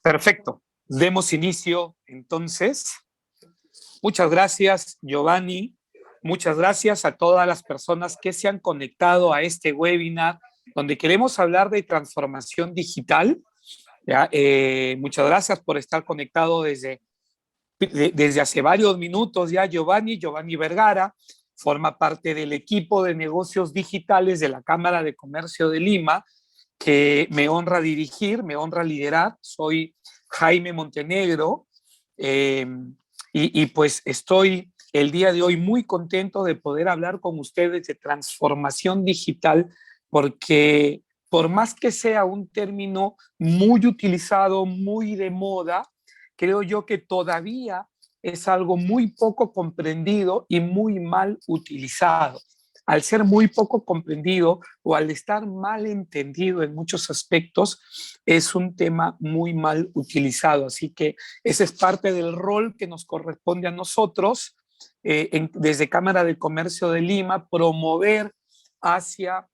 Perfecto. Demos inicio entonces. Muchas gracias, Giovanni. Muchas gracias a todas las personas que se han conectado a este webinar donde queremos hablar de transformación digital. ¿Ya? Muchas gracias por estar conectado desde hace varios minutos ya. Giovanni Vergara forma parte del equipo de negocios digitales de la Cámara de Comercio de Lima, que me honra dirigir, me honra liderar. Soy Jaime Montenegro y pues estoy el día de hoy muy contento de poder hablar con ustedes de transformación digital, porque por más que sea un término muy utilizado, muy de moda, creo yo que todavía es algo muy poco comprendido y muy mal utilizado. Al ser muy poco comprendido o al estar mal entendido en muchos aspectos, es un tema muy mal utilizado. Así que ese es parte del rol que nos corresponde a nosotros, desde Cámara de Comercio de Lima, promover hacia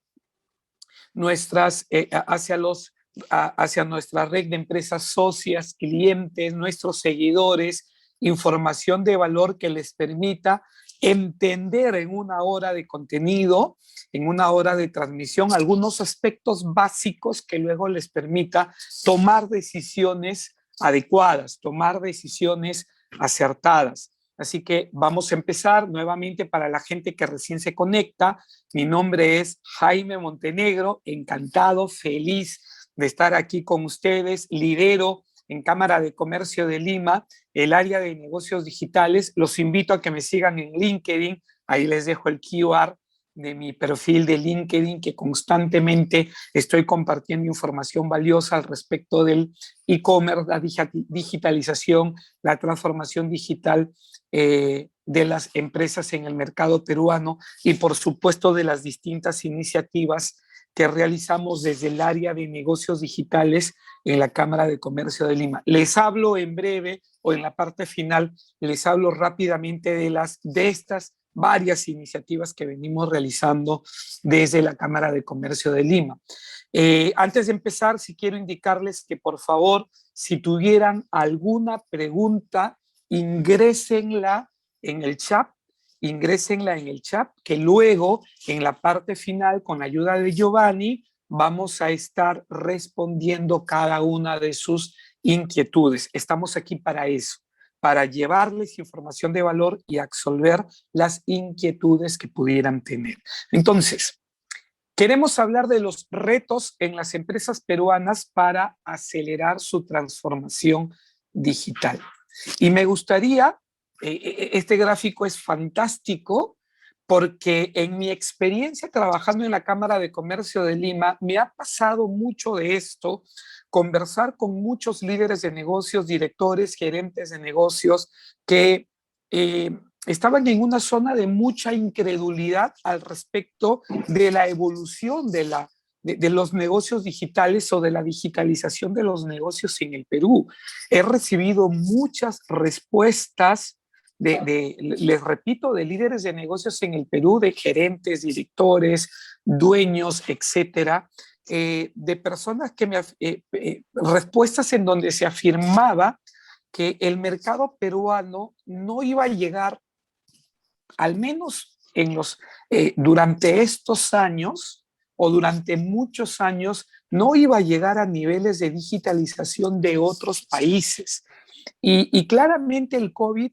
hacia nuestra red de empresas socias, clientes, nuestros seguidores, información de valor que les permita entender en una hora de contenido, en una hora de transmisión, algunos aspectos básicos que luego les permita tomar decisiones adecuadas, tomar decisiones acertadas. Así que vamos a empezar nuevamente para la gente que recién se conecta. Mi nombre es Jaime Montenegro, encantado, feliz de estar aquí con ustedes. Lidero en Cámara de Comercio de Lima el área de negocios digitales. Los invito a que me sigan en LinkedIn. Ahí les dejo el QR de mi perfil de LinkedIn, que constantemente estoy compartiendo información valiosa al respecto del e-commerce, la digitalización, la transformación digital de las empresas en el mercado peruano y por supuesto de las distintas iniciativas que realizamos desde el área de negocios digitales en la Cámara de Comercio de Lima. Les hablo en breve o en la parte final, les hablo rápidamente de estas varias iniciativas que venimos realizando desde la Cámara de Comercio de Lima. Antes de empezar, sí quiero indicarles que por favor, si tuvieran alguna pregunta, ingrésenla en el chat, que luego en la parte final, con la ayuda de Giovanni, vamos a estar respondiendo cada una de sus inquietudes. Estamos aquí para eso, para llevarles información de valor y absolver las inquietudes que pudieran tener. Entonces, queremos hablar de los retos en las empresas peruanas para acelerar su transformación digital. Y me gustaría, este gráfico es fantástico porque en mi experiencia trabajando en la Cámara de Comercio de Lima me ha pasado mucho de esto, conversar con muchos líderes de negocios, directores, gerentes de negocios que estaban en una zona de mucha incredulidad al respecto de la evolución de los negocios digitales o de la digitalización de los negocios en el Perú. He recibido muchas respuestas les repito, de líderes de negocios en el Perú, de gerentes, directores, dueños, etcétera, de personas que respuestas en donde se afirmaba que el mercado peruano no iba a llegar, al menos durante estos años o durante muchos años, no iba a llegar a niveles de digitalización de otros países. Y claramente el COVID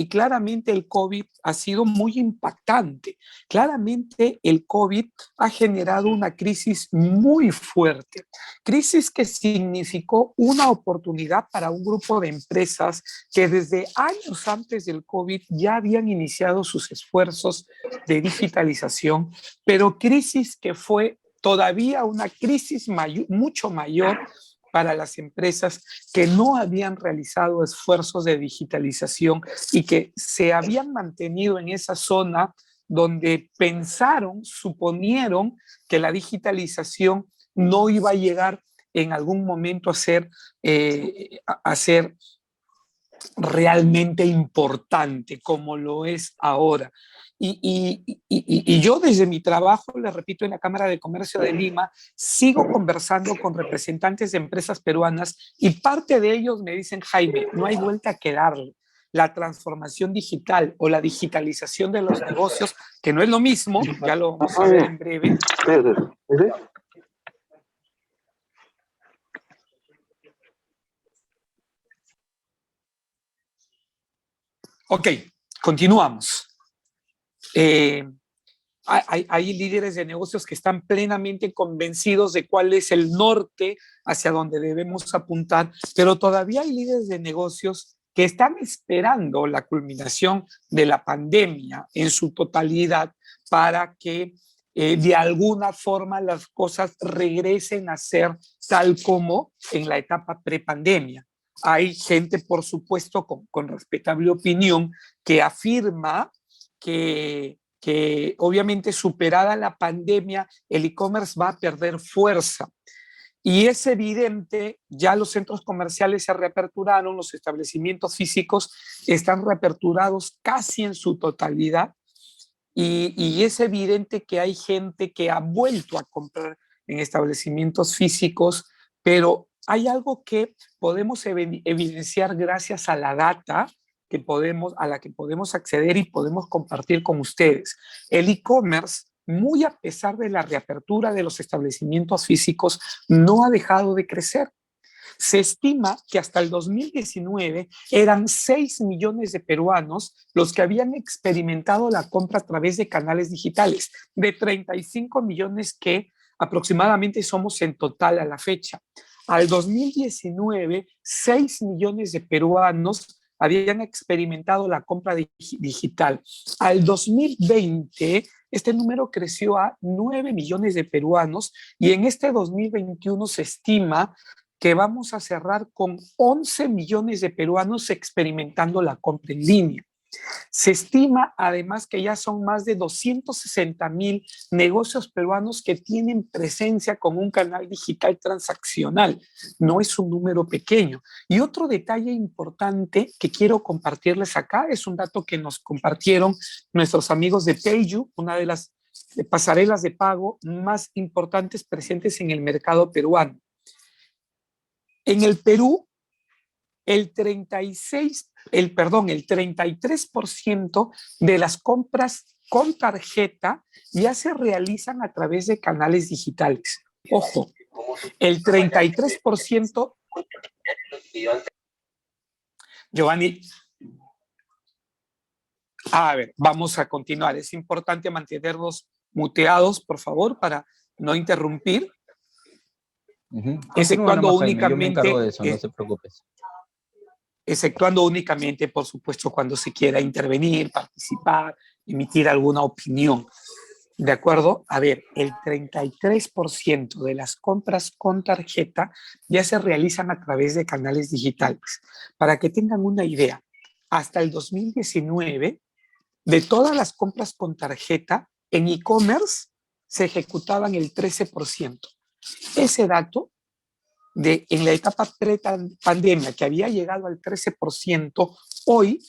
claramente el COVID ha sido muy impactante. Claramente el COVID ha generado una crisis muy fuerte, crisis que significó una oportunidad para un grupo de empresas que desde años antes del COVID ya habían iniciado sus esfuerzos de digitalización, pero crisis que fue todavía una crisis mucho mayor para las empresas que no habían realizado esfuerzos de digitalización y que se habían mantenido en esa zona donde suponieron que la digitalización no iba a llegar en algún momento a ser realmente importante como lo es ahora. Y yo desde mi trabajo, le repito, en la Cámara de Comercio de Lima, sigo conversando con representantes de empresas peruanas y parte de ellos me dicen, Jaime, no hay vuelta que darle. La transformación digital o la digitalización de los negocios, que no es lo mismo, ya lo vamos a ver en breve. Ok, continuamos. Hay líderes de negocios que están plenamente convencidos de cuál es el norte hacia donde debemos apuntar, pero todavía hay líderes de negocios que están esperando la culminación de la pandemia en su totalidad para que de alguna forma las cosas regresen a ser tal como en la etapa prepandemia. Hay gente, por supuesto, con respetable opinión, que afirma que obviamente superada la pandemia, el e-commerce va a perder fuerza. Y es evidente, ya los centros comerciales se reaperturaron, los establecimientos físicos están reaperturados casi en su totalidad, y es evidente que hay gente que ha vuelto a comprar en establecimientos físicos, pero hay algo que podemos evidenciar gracias a la data a la que podemos acceder y podemos compartir con ustedes. El e-commerce, muy a pesar de la reapertura de los establecimientos físicos, no ha dejado de crecer. Se estima que hasta el 2019 eran 6 millones de peruanos los que habían experimentado la compra a través de canales digitales, de 35 millones que aproximadamente somos en total a la fecha. Al 2019, 6 millones de peruanos habían experimentado la compra digital. Al 2020, este número creció a 9 millones de peruanos y en este 2021 se estima que vamos a cerrar con 11 millones de peruanos experimentando la compra en línea. Se estima además que ya son más de 260,000 negocios peruanos que tienen presencia con un canal digital transaccional. No es un número pequeño. Y otro detalle importante que quiero compartirles acá es un dato que nos compartieron nuestros amigos de PayU, una de las pasarelas de pago más importantes presentes en el mercado peruano. En el Perú, el 33% de las compras con tarjeta ya se realizan a través de canales digitales. Ojo, el 33%. Giovanni, a ver, vamos a continuar. Es importante mantenernos muteados, por favor, para no interrumpir. Exceptuando únicamente, yo me encargo de eso, no se preocupes. Exceptuando únicamente, por supuesto, cuando se quiera intervenir, participar, emitir alguna opinión. ¿De acuerdo? A ver, el 33% de las compras con tarjeta ya se realizan a través de canales digitales. Para que tengan una idea, hasta el 2019, de todas las compras con tarjeta, en e-commerce se ejecutaban el 13%. Ese dato en la etapa pre-pandemia, que había llegado al 13%, hoy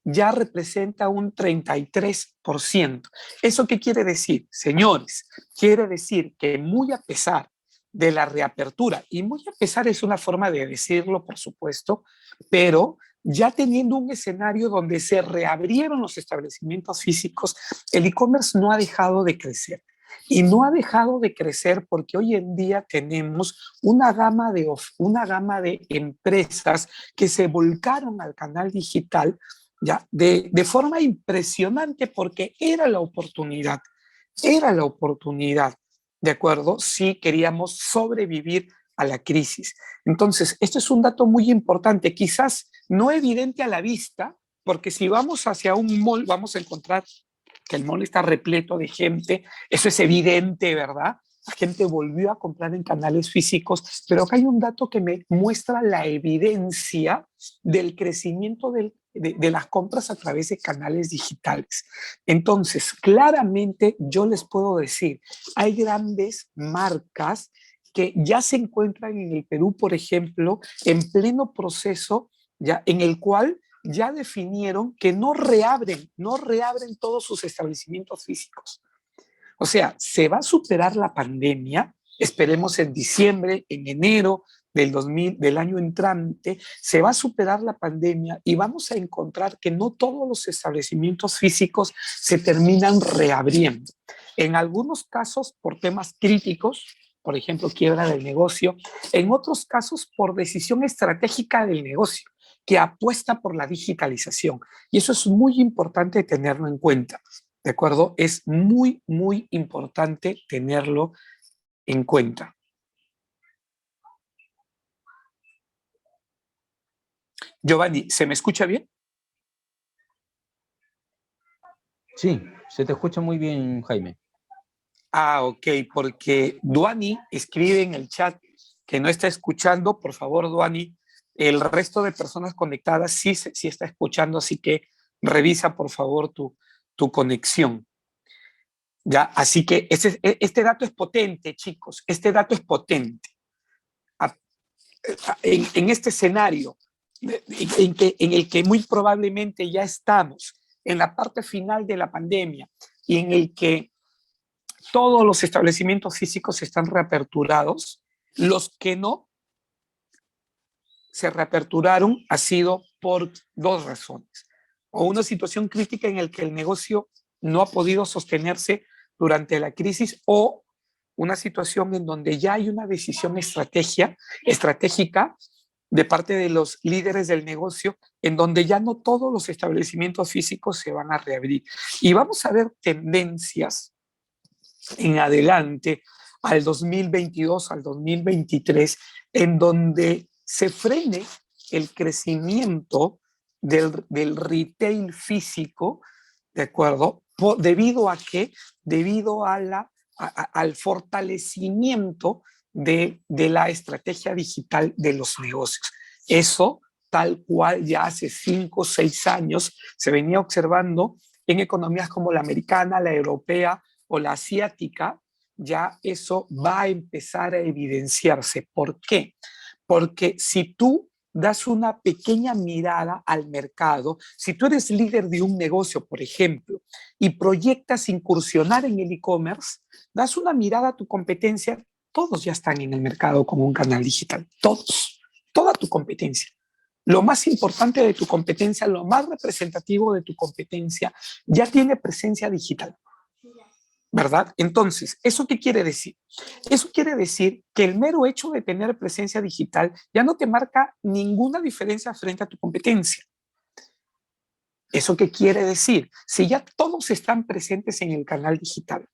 ya representa un 33%. ¿Eso qué quiere decir? Señores, quiere decir que muy a pesar de la reapertura, y muy a pesar es una forma de decirlo, por supuesto, pero ya teniendo un escenario donde se reabrieron los establecimientos físicos, el e-commerce no ha dejado de crecer. Y no ha dejado de crecer porque hoy en día tenemos una gama de empresas que se volcaron al canal digital ya de forma impresionante porque era la oportunidad, ¿de acuerdo? Si queríamos sobrevivir a la crisis. Entonces, esto es un dato muy importante, quizás no evidente a la vista, porque si vamos hacia un mall vamos a encontrar que el mall está repleto de gente, eso es evidente, ¿verdad? La gente volvió a comprar en canales físicos, pero acá hay un dato que me muestra la evidencia del crecimiento de las compras a través de canales digitales. Entonces, claramente yo les puedo decir, hay grandes marcas que ya se encuentran en el Perú, por ejemplo, en pleno proceso ya, en el cual ya definieron que no reabren todos sus establecimientos físicos. O sea, se va a superar la pandemia, esperemos en diciembre, en enero del año entrante, se va a superar la pandemia y vamos a encontrar que no todos los establecimientos físicos se terminan reabriendo. En algunos casos por temas críticos, por ejemplo, quiebra del negocio, en otros casos por decisión estratégica del negocio, que apuesta por la digitalización. Y eso es muy importante tenerlo en cuenta. ¿De acuerdo? Es muy, muy importante tenerlo en cuenta. Giovanni, ¿se me escucha bien? Sí, se te escucha muy bien, Jaime. Ah, ok, porque Duani escribe en el chat que no está escuchando. Por favor, Duani, el resto de personas conectadas sí está escuchando, así que revisa, por favor, tu conexión. ¿Ya? Así que este dato es potente, chicos, este dato es potente. En este escenario en el que muy probablemente ya estamos en la parte final de la pandemia y en el que todos los establecimientos físicos están reaperturados, los que no se reaperturaron ha sido por dos razones. O una situación crítica en la que el negocio no ha podido sostenerse durante la crisis, o una situación en donde ya hay una decisión estratégica de parte de los líderes del negocio, en donde ya no todos los establecimientos físicos se van a reabrir. Y vamos a ver tendencias en adelante al 2022, al 2023, en donde se frene el crecimiento del retail físico, ¿de acuerdo? ¿Debido a qué? Debido al fortalecimiento de la estrategia digital de los negocios. Eso, tal cual ya hace 5 o 6 años, se venía observando en economías como la americana, la europea o la asiática, ya eso va a empezar a evidenciarse. ¿Por qué? Porque si tú das una pequeña mirada al mercado, si tú eres líder de un negocio, por ejemplo, y proyectas incursionar en el e-commerce, das una mirada a tu competencia, todos ya están en el mercado como un canal digital, todos, toda tu competencia. Lo más importante de tu competencia, lo más representativo de tu competencia, ya tiene presencia digital. ¿Verdad? Entonces, ¿eso qué quiere decir? Eso quiere decir que el mero hecho de tener presencia digital ya no te marca ninguna diferencia frente a tu competencia. ¿Eso qué quiere decir? Si ya todos están presentes en el canal digital,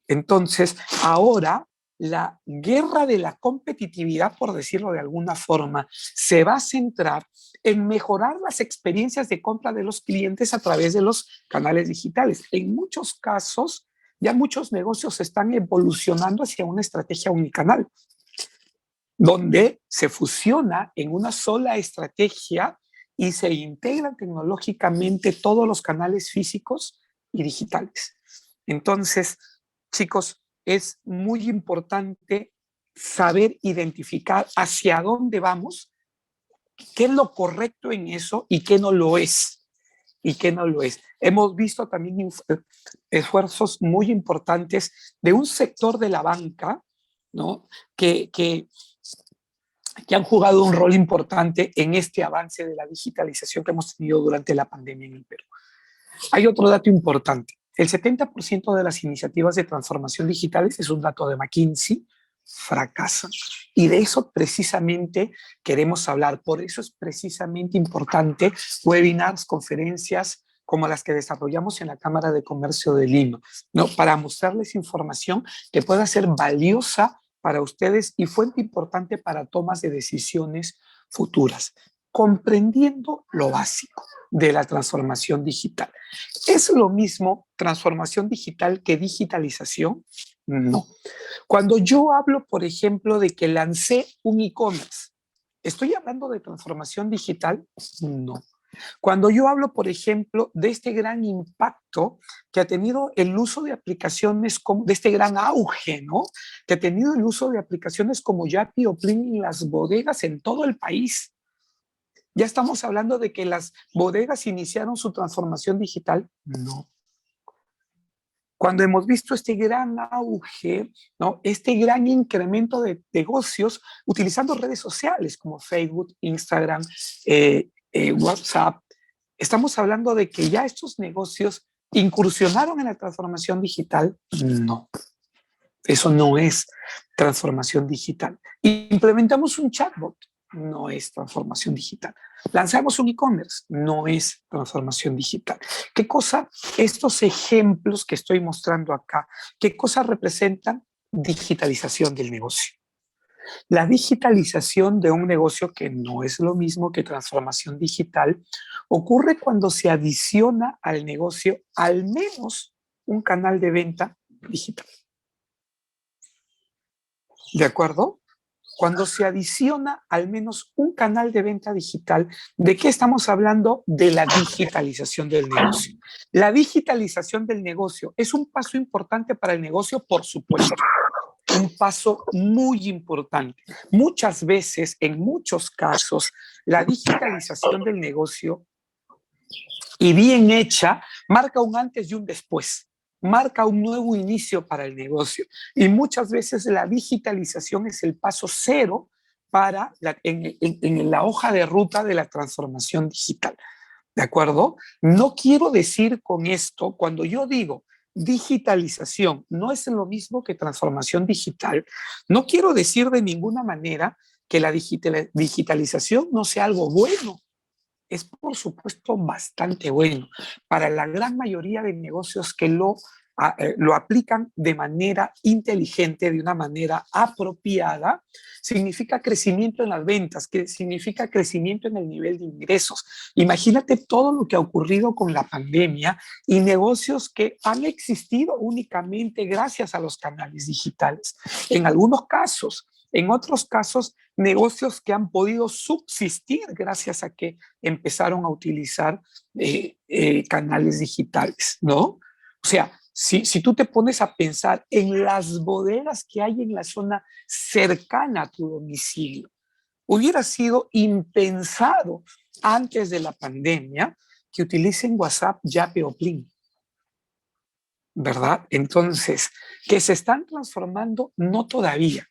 entonces ahora la guerra de la competitividad, por decirlo de alguna forma, se va a centrar en mejorar las experiencias de compra de los clientes a través de los canales digitales. En muchos casos, ya muchos negocios están evolucionando hacia una estrategia unicanal, donde se fusiona en una sola estrategia y se integran tecnológicamente todos los canales físicos y digitales. Entonces, chicos, es muy importante saber identificar hacia dónde vamos, qué es lo correcto en eso y qué no lo es. Y qué no lo es. Hemos visto también esfuerzos muy importantes de un sector de la banca, ¿no? que han jugado un rol importante en este avance de la digitalización que hemos tenido durante la pandemia en el Perú. Hay otro dato importante. El 70% de las iniciativas de transformación digitales, es un dato de McKinsey, fracasan. Y de eso precisamente queremos hablar. Por eso es precisamente importante webinars, conferencias como las que desarrollamos en la Cámara de Comercio de Lima, ¿no? Para mostrarles información que pueda ser valiosa para ustedes y fuente importante para tomas de decisiones futuras, comprendiendo lo básico de la transformación digital. ¿Es lo mismo transformación digital que digitalización? No. Cuando yo hablo, por ejemplo, de que lancé un e-commerce, ¿estoy hablando de transformación digital? No. Cuando yo hablo, por ejemplo, de este gran impacto que ha tenido el uso de aplicaciones, de este gran auge, ¿no? Que ha tenido el uso de aplicaciones como Yapi o Plin en las bodegas en todo el país. ¿Ya estamos hablando de que las bodegas iniciaron su transformación digital? No. Cuando hemos visto este gran auge, ¿no? Este gran incremento de negocios utilizando redes sociales como Facebook, Instagram, WhatsApp, ¿estamos hablando de que ya estos negocios incursionaron en la transformación digital? No, eso no es transformación digital. Implementamos un chatbot, no es transformación digital. Lanzamos un e-commerce, no es transformación digital. ¿Qué cosa estos ejemplos que estoy mostrando acá, qué cosas representan? Digitalización del negocio. La digitalización de un negocio, que no es lo mismo que transformación digital, ocurre cuando se adiciona al negocio al menos un canal de venta digital. ¿De acuerdo? Cuando se adiciona al menos un canal de venta digital, ¿de qué estamos hablando? De la digitalización del negocio. La digitalización del negocio es un paso importante para el negocio, por supuesto. Un paso muy importante. Muchas veces, en muchos casos, la digitalización del negocio, y bien hecha, marca un antes y un después, marca un nuevo inicio para el negocio. Y muchas veces la digitalización es el paso cero para en la hoja de ruta de la transformación digital. ¿De acuerdo? No quiero decir con esto, cuando yo digo digitalización no es lo mismo que transformación digital, no quiero decir de ninguna manera que la digitalización no sea algo bueno. Es por supuesto bastante bueno para la gran mayoría de negocios que lo aplican de manera inteligente, de una manera apropiada. Significa crecimiento en las ventas, que significa crecimiento en el nivel de ingresos. Imagínate todo lo que ha ocurrido con la pandemia y negocios que han existido únicamente gracias a los canales digitales. En algunos casos, en otros casos, negocios que han podido subsistir gracias a que empezaron a utilizar canales digitales, ¿no? O sea, si tú te pones a pensar en las bodegas que hay en la zona cercana a tu domicilio, hubiera sido impensado antes de la pandemia que utilicen WhatsApp, Yape o Plin, ¿verdad? Entonces, que se están transformando, no todavía,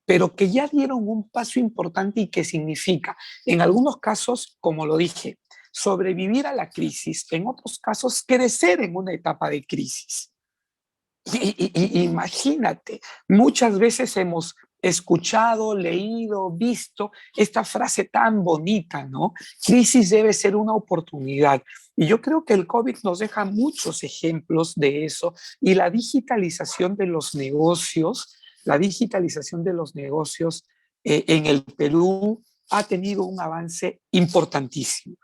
pero que ya dieron un paso importante y que significa, en algunos casos, como lo dije, sobrevivir a la crisis, en otros casos, crecer en una etapa de crisis. Imagínate, muchas veces hemos escuchado, leído, visto esta frase tan bonita, ¿no? Crisis debe ser una oportunidad. Y yo creo que el COVID nos deja muchos ejemplos de eso y la digitalización de los negocios, la digitalización de los negocios en el Perú ha tenido un avance importantísimo,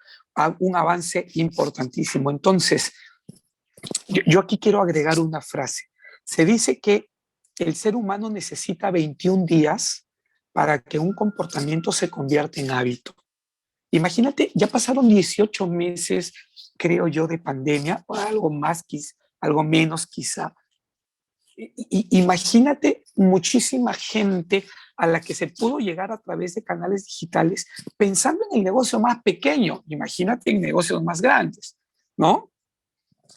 un avance importantísimo. Entonces, yo aquí quiero agregar una frase. Se dice que el ser humano necesita 21 días para que un comportamiento se convierta en hábito. Imagínate, ya pasaron 18 meses, creo yo, de pandemia, o algo más, algo menos quizá. Imagínate muchísima gente a la que se pudo llegar a través de canales digitales pensando en el negocio más pequeño. Imagínate en negocios más grandes, ¿no?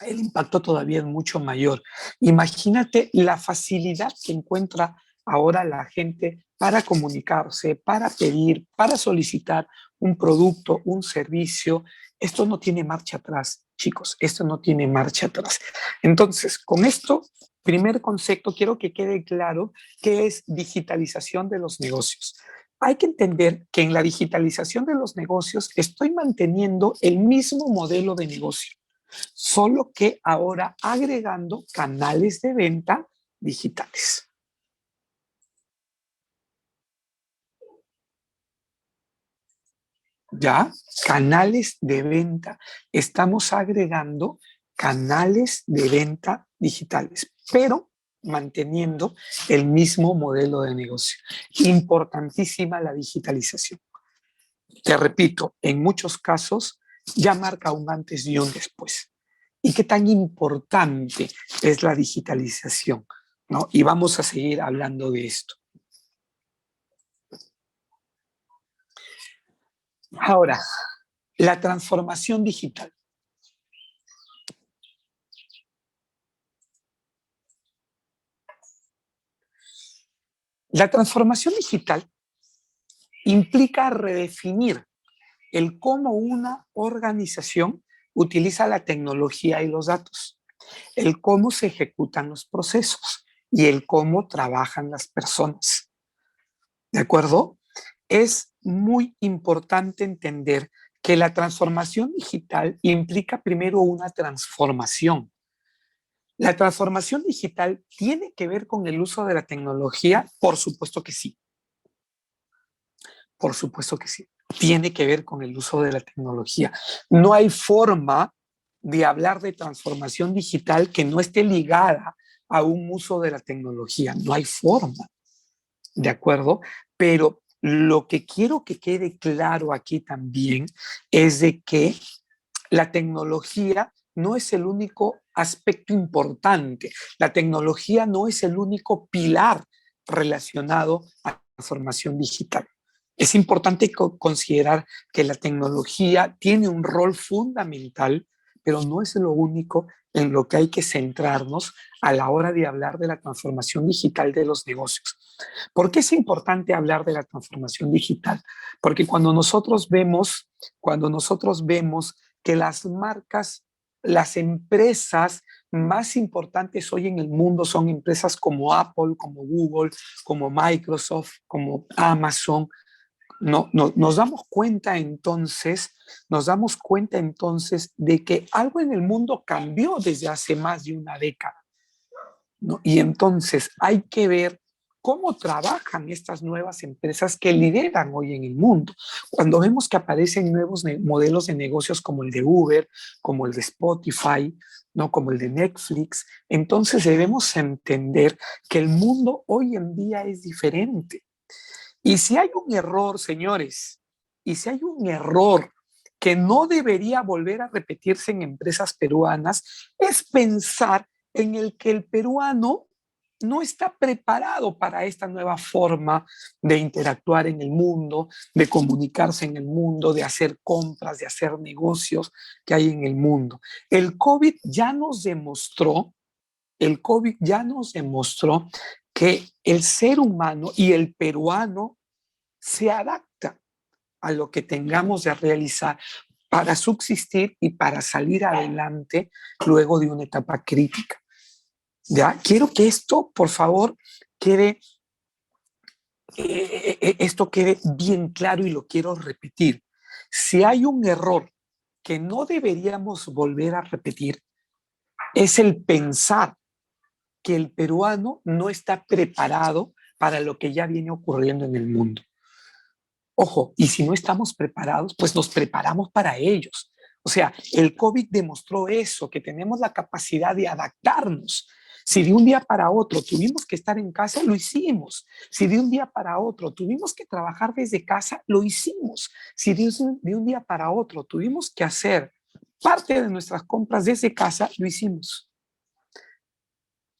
El impacto todavía es mucho mayor. Imagínate la facilidad que encuentra ahora la gente para comunicarse, para pedir, para solicitar un producto, un servicio. Esto no tiene marcha atrás, chicos, esto no tiene marcha atrás. Entonces, con esto, primer concepto, quiero que quede claro qué es digitalización de los negocios. Hay que entender que en la digitalización de los negocios estoy manteniendo el mismo modelo de negocio, solo que ahora agregando canales de venta digitales. ¿Ya? Canales de venta. Estamos agregando canales de venta digitales, pero manteniendo el mismo modelo de negocio. Importantísima la digitalización. Te repito, en muchos casos ya marca un antes y un después. ¿Y qué tan importante es la digitalización? ¿No? Y vamos a seguir hablando de esto. Ahora, la transformación digital. La transformación digital implica redefinir el cómo una organización utiliza la tecnología y los datos, el cómo se ejecutan los procesos y el cómo trabajan las personas. ¿De acuerdo? Es muy importante entender que la transformación digital implica primero una transformación. ¿La transformación digital tiene que ver con el uso de la tecnología? Por supuesto que sí. Por supuesto que sí. Tiene que ver con el uso de la tecnología. No hay forma de hablar de transformación digital que no esté ligada a un uso de la tecnología. No hay forma. ¿De acuerdo? Pero lo que quiero que quede claro aquí también es de que la tecnología no es el único aspecto importante. La tecnología no es el único pilar relacionado a la transformación digital. Es importante considerar que la tecnología tiene un rol fundamental, pero no es lo único en lo que hay que centrarnos a la hora de hablar de la transformación digital de los negocios. ¿Por qué es importante hablar de la transformación digital? Porque cuando nosotros vemos que las marcas, las empresas más importantes hoy en el mundo son empresas como Apple, como Google, como Microsoft, como Amazon. Nos damos cuenta entonces de que algo en el mundo cambió desde hace más de una década, ¿no? Y entonces hay que ver cómo trabajan estas nuevas empresas que lideran hoy en el mundo. Cuando vemos que aparecen nuevos modelos de negocios como el de Uber, como el de Spotify, ¿no? Como el de Netflix, entonces debemos entender que el mundo hoy en día es diferente. Y si hay un error, señores, y si hay un error que no debería volver a repetirse en empresas peruanas, es pensar en el que el peruano no está preparado para esta nueva forma de interactuar en el mundo, de comunicarse en el mundo, de hacer compras, de hacer negocios que hay en el mundo. El COVID ya nos demostró, el COVID ya nos demostró que el ser humano y el peruano se adapta a lo que tengamos de realizar para subsistir y para salir adelante luego de una etapa crítica. ¿Ya? Quiero que esto, por favor, esto quede bien claro y lo quiero repetir. Si hay un error que no deberíamos volver a repetir, es el pensar que el peruano no está preparado para lo que ya viene ocurriendo en el mundo. Ojo, y si no estamos preparados, pues nos preparamos para ellos. O sea, el COVID demostró eso, que tenemos la capacidad de adaptarnos. Si de un día para otro tuvimos que estar en casa, lo hicimos. Si de un día para otro tuvimos que trabajar desde casa, lo hicimos. Si de un día para otro tuvimos que hacer parte de nuestras compras desde casa, lo hicimos.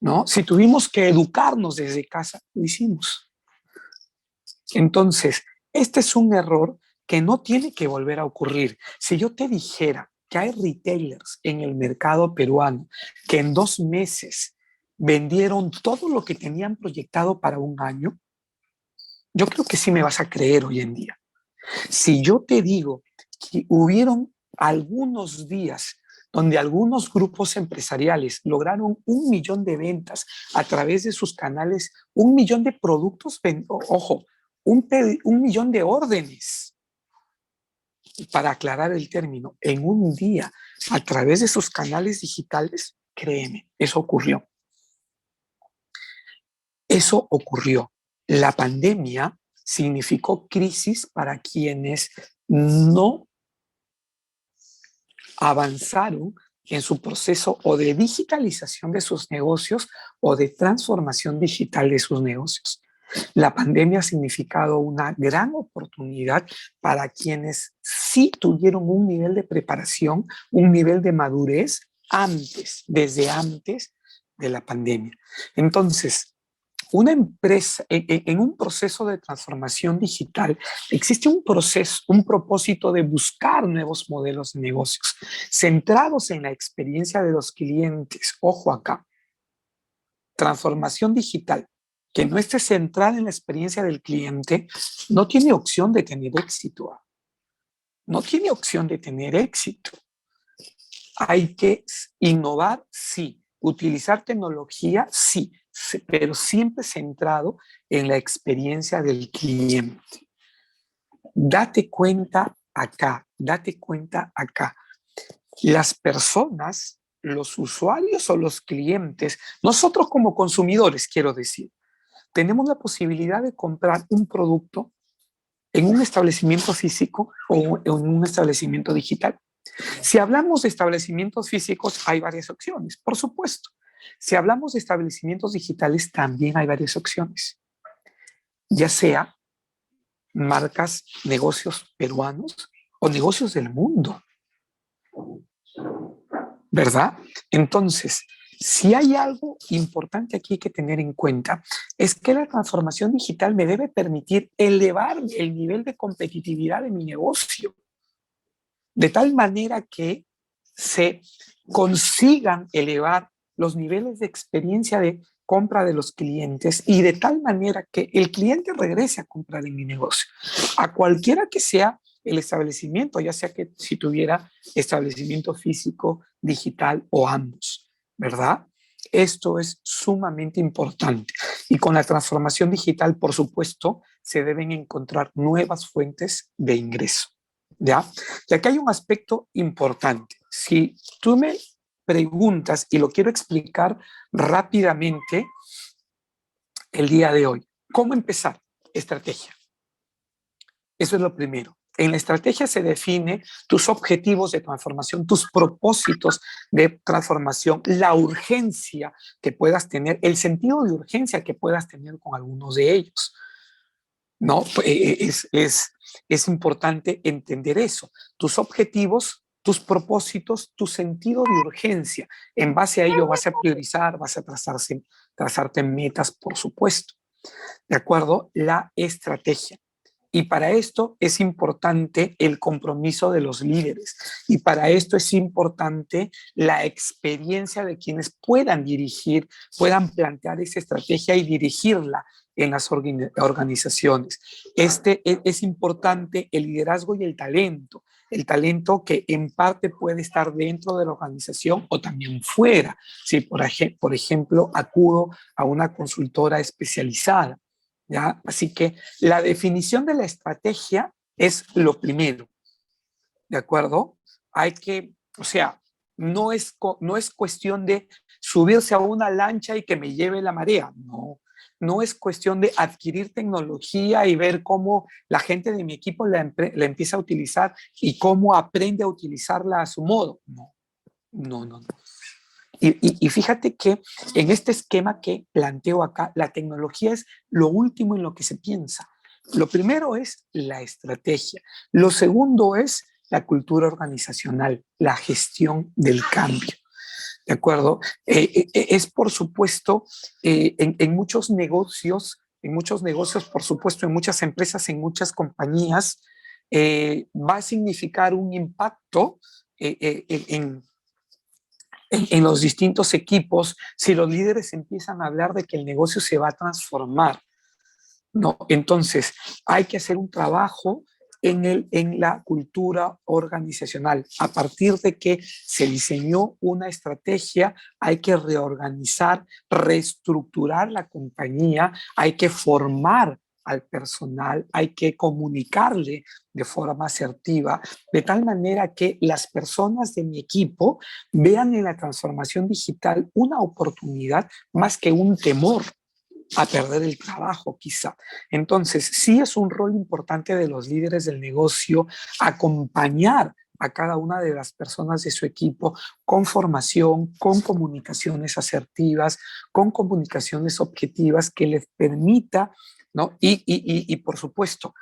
¿No? Si tuvimos que educarnos desde casa, lo hicimos. Entonces, este es un error que no tiene que volver a ocurrir. Si yo te dijera que hay retailers en el mercado peruano que en 2 meses vendieron todo lo que tenían proyectado para un año, yo creo que sí me vas a creer hoy en día. Si yo te digo que hubieron algunos días donde algunos grupos empresariales lograron 1 millón de ventas a través de sus canales, 1 millón de productos, ojo, un millón de órdenes, para aclarar el término, en un día a través de sus canales digitales, créeme, eso ocurrió. Eso ocurrió. La pandemia significó crisis para quienes no avanzaron en su proceso o de digitalización de sus negocios o de transformación digital de sus negocios. La pandemia ha significado una gran oportunidad para quienes sí tuvieron un nivel de preparación, un nivel de madurez desde antes de la pandemia. Entonces, una empresa, en un proceso de transformación digital, existe un proceso, un propósito de buscar nuevos modelos de negocios centrados en la experiencia de los clientes. Ojo acá, transformación digital que no esté centrada en la experiencia del cliente, no tiene opción de tener éxito. No tiene opción de tener éxito. Hay que innovar, sí. Utilizar tecnología, sí, pero siempre centrado en la experiencia del cliente. Date cuenta acá, date cuenta acá. Las personas, los usuarios o los clientes, nosotros como consumidores, quiero decir, tenemos la posibilidad de comprar un producto en un establecimiento físico o en un establecimiento digital. Si hablamos de establecimientos físicos, hay varias opciones, por supuesto. Si hablamos de establecimientos digitales, también hay varias opciones. Ya sea marcas, negocios peruanos o negocios del mundo. ¿Verdad? Entonces, si hay algo importante aquí que tener en cuenta, es que la transformación digital me debe permitir elevar el nivel de competitividad de mi negocio, de tal manera que se consigan elevar los niveles de experiencia de compra de los clientes y de tal manera que el cliente regrese a comprar en mi negocio, a cualquiera que sea el establecimiento, ya sea que si tuviera establecimiento físico, digital o ambos, ¿verdad? Esto es sumamente importante. Y con la transformación digital, por supuesto, se deben encontrar nuevas fuentes de ingreso, ¿ya? Y aquí hay un aspecto importante. Si tú me preguntas, y lo quiero explicar rápidamente el día de hoy, ¿cómo empezar? Estrategia. Eso es lo primero. En la estrategia se define tus objetivos de transformación, tus propósitos de transformación, la urgencia que puedas tener, el sentido de urgencia que puedas tener con algunos de ellos. ¿No? Es importante entender eso. Tus objetivos, tus propósitos, tu sentido de urgencia. En base a ello vas a priorizar, vas a trazarte metas, por supuesto. ¿De acuerdo? La estrategia. Y para esto es importante el compromiso de los líderes. Y para esto es importante la experiencia de quienes puedan dirigir, puedan plantear esa estrategia y dirigirla en las organizaciones. Es importante el liderazgo y el talento. El talento que en parte puede estar dentro de la organización o también fuera. Si, por ejemplo, acudo a una consultora especializada, ¿ya? Así que la definición de la estrategia es lo primero, ¿de acuerdo? Hay que, o sea, no es cuestión de subirse a una lancha y que me lleve la marea, no. No es cuestión de adquirir tecnología y ver cómo la gente de mi equipo la empieza a utilizar y cómo aprende a utilizarla a su modo. No, no, no. Y fíjate que en este esquema que planteo acá, la tecnología es lo último en lo que se piensa. Lo primero es la estrategia. Lo segundo es la cultura organizacional, la gestión del cambio. ¿De acuerdo? Es por supuesto en muchos negocios, por supuesto, en muchas empresas, en muchas compañías, va a significar un impacto en los distintos equipos si los líderes empiezan a hablar de que el negocio se va a transformar, ¿no? Entonces, hay que hacer un trabajo en la cultura organizacional. A partir de que se diseñó una estrategia, hay que reorganizar, reestructurar la compañía, hay que formar al personal, hay que comunicarle de forma asertiva, de tal manera que las personas de mi equipo vean en la transformación digital una oportunidad más que un temor a perder el trabajo, quizá. Entonces, sí es un rol importante de los líderes del negocio acompañar a cada una de las personas de su equipo con formación, con comunicaciones asertivas, con comunicaciones objetivas que les permita ¿no? Y por supuesto,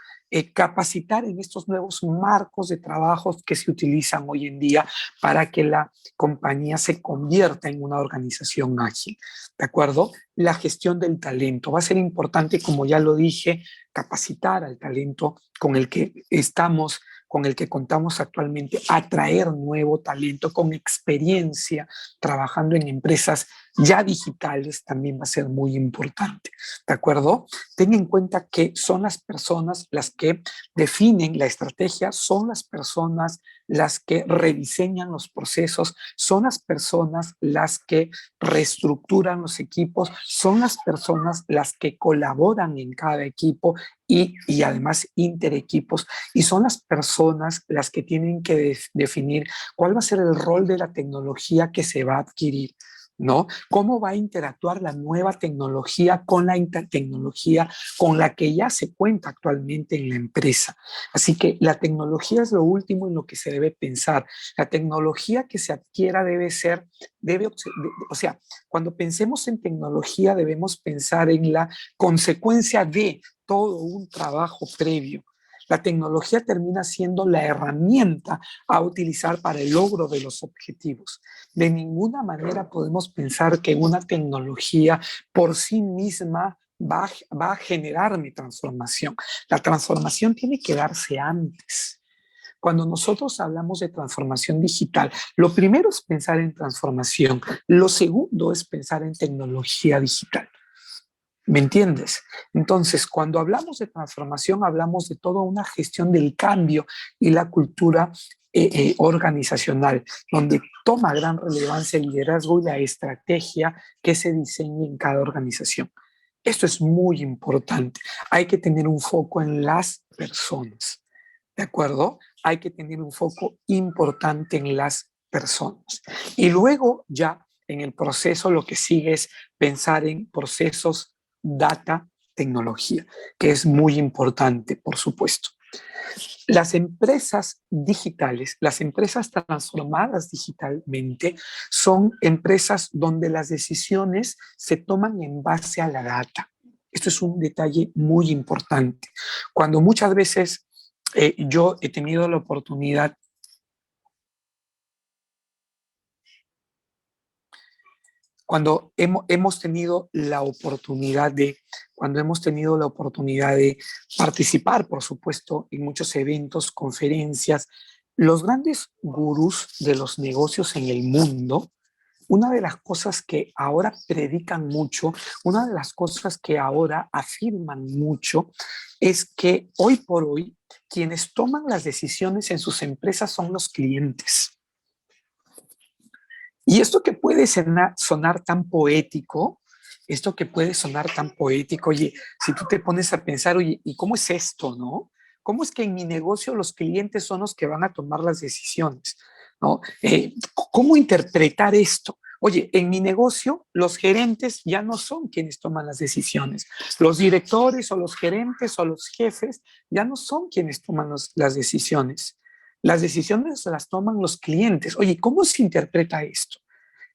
capacitar en estos nuevos marcos de trabajo que se utilizan hoy en día para que la compañía se convierta en una organización ágil, ¿de acuerdo? La gestión del talento va a ser importante, como ya lo dije, capacitar al talento con el que estamos, con el que contamos actualmente, atraer nuevo talento con experiencia trabajando en empresas ya digitales también va a ser muy importante, ¿de acuerdo? Ten en cuenta que son las personas las que definen la estrategia, son las personas las que rediseñan los procesos, son las personas las que reestructuran los equipos, son las personas las que colaboran en cada equipo y además interequipos, y son las personas las que tienen que definir cuál va a ser el rol de la tecnología que se va a adquirir, ¿no? ¿Cómo va a interactuar la nueva tecnología con la tecnología con la que ya se cuenta actualmente en la empresa? Así que la tecnología es lo último en lo que se debe pensar. La tecnología que se adquiera o sea, cuando pensemos en tecnología debemos pensar en la consecuencia de todo un trabajo previo. La tecnología termina siendo la herramienta a utilizar para el logro de los objetivos. De ninguna manera podemos pensar que una tecnología por sí misma va a generar mi transformación. La transformación tiene que darse antes. Cuando nosotros hablamos de transformación digital, lo primero es pensar en transformación, lo segundo es pensar en tecnología digital. ¿Me entiendes? Entonces, cuando hablamos de transformación, hablamos de toda una gestión del cambio y la cultura organizacional, donde toma gran relevancia el liderazgo y la estrategia que se diseña en cada organización. Esto es muy importante. Hay que tener un foco en las personas, ¿de acuerdo? Hay que tener un foco importante en las personas. Y luego ya en el proceso lo que sigue es pensar en procesos data, tecnología, que es muy importante, por supuesto. Las empresas digitales, las empresas transformadas digitalmente, son empresas donde las decisiones se toman en base a la data. Esto es un detalle muy importante. Cuando muchas veces yo he tenido la oportunidad cuando hemos tenido la oportunidad cuando hemos tenido la oportunidad de participar, por supuesto, en muchos eventos, conferencias, los grandes gurús de los negocios en el mundo, una de las cosas que ahora predican mucho, una de las cosas que ahora afirman mucho, es que hoy por hoy quienes toman las decisiones en sus empresas son los clientes. Y esto que puede sonar tan poético, esto que puede sonar tan poético, oye, si tú te pones a pensar, oye, ¿y cómo es esto, no? ¿Cómo es que en mi negocio los clientes son los que van a tomar las decisiones, no? ¿Cómo interpretar esto? Oye, en mi negocio los gerentes ya no son quienes toman las decisiones. Los directores o los gerentes o los jefes ya no son quienes toman las decisiones. Las decisiones las toman los clientes. Oye, ¿cómo se interpreta esto?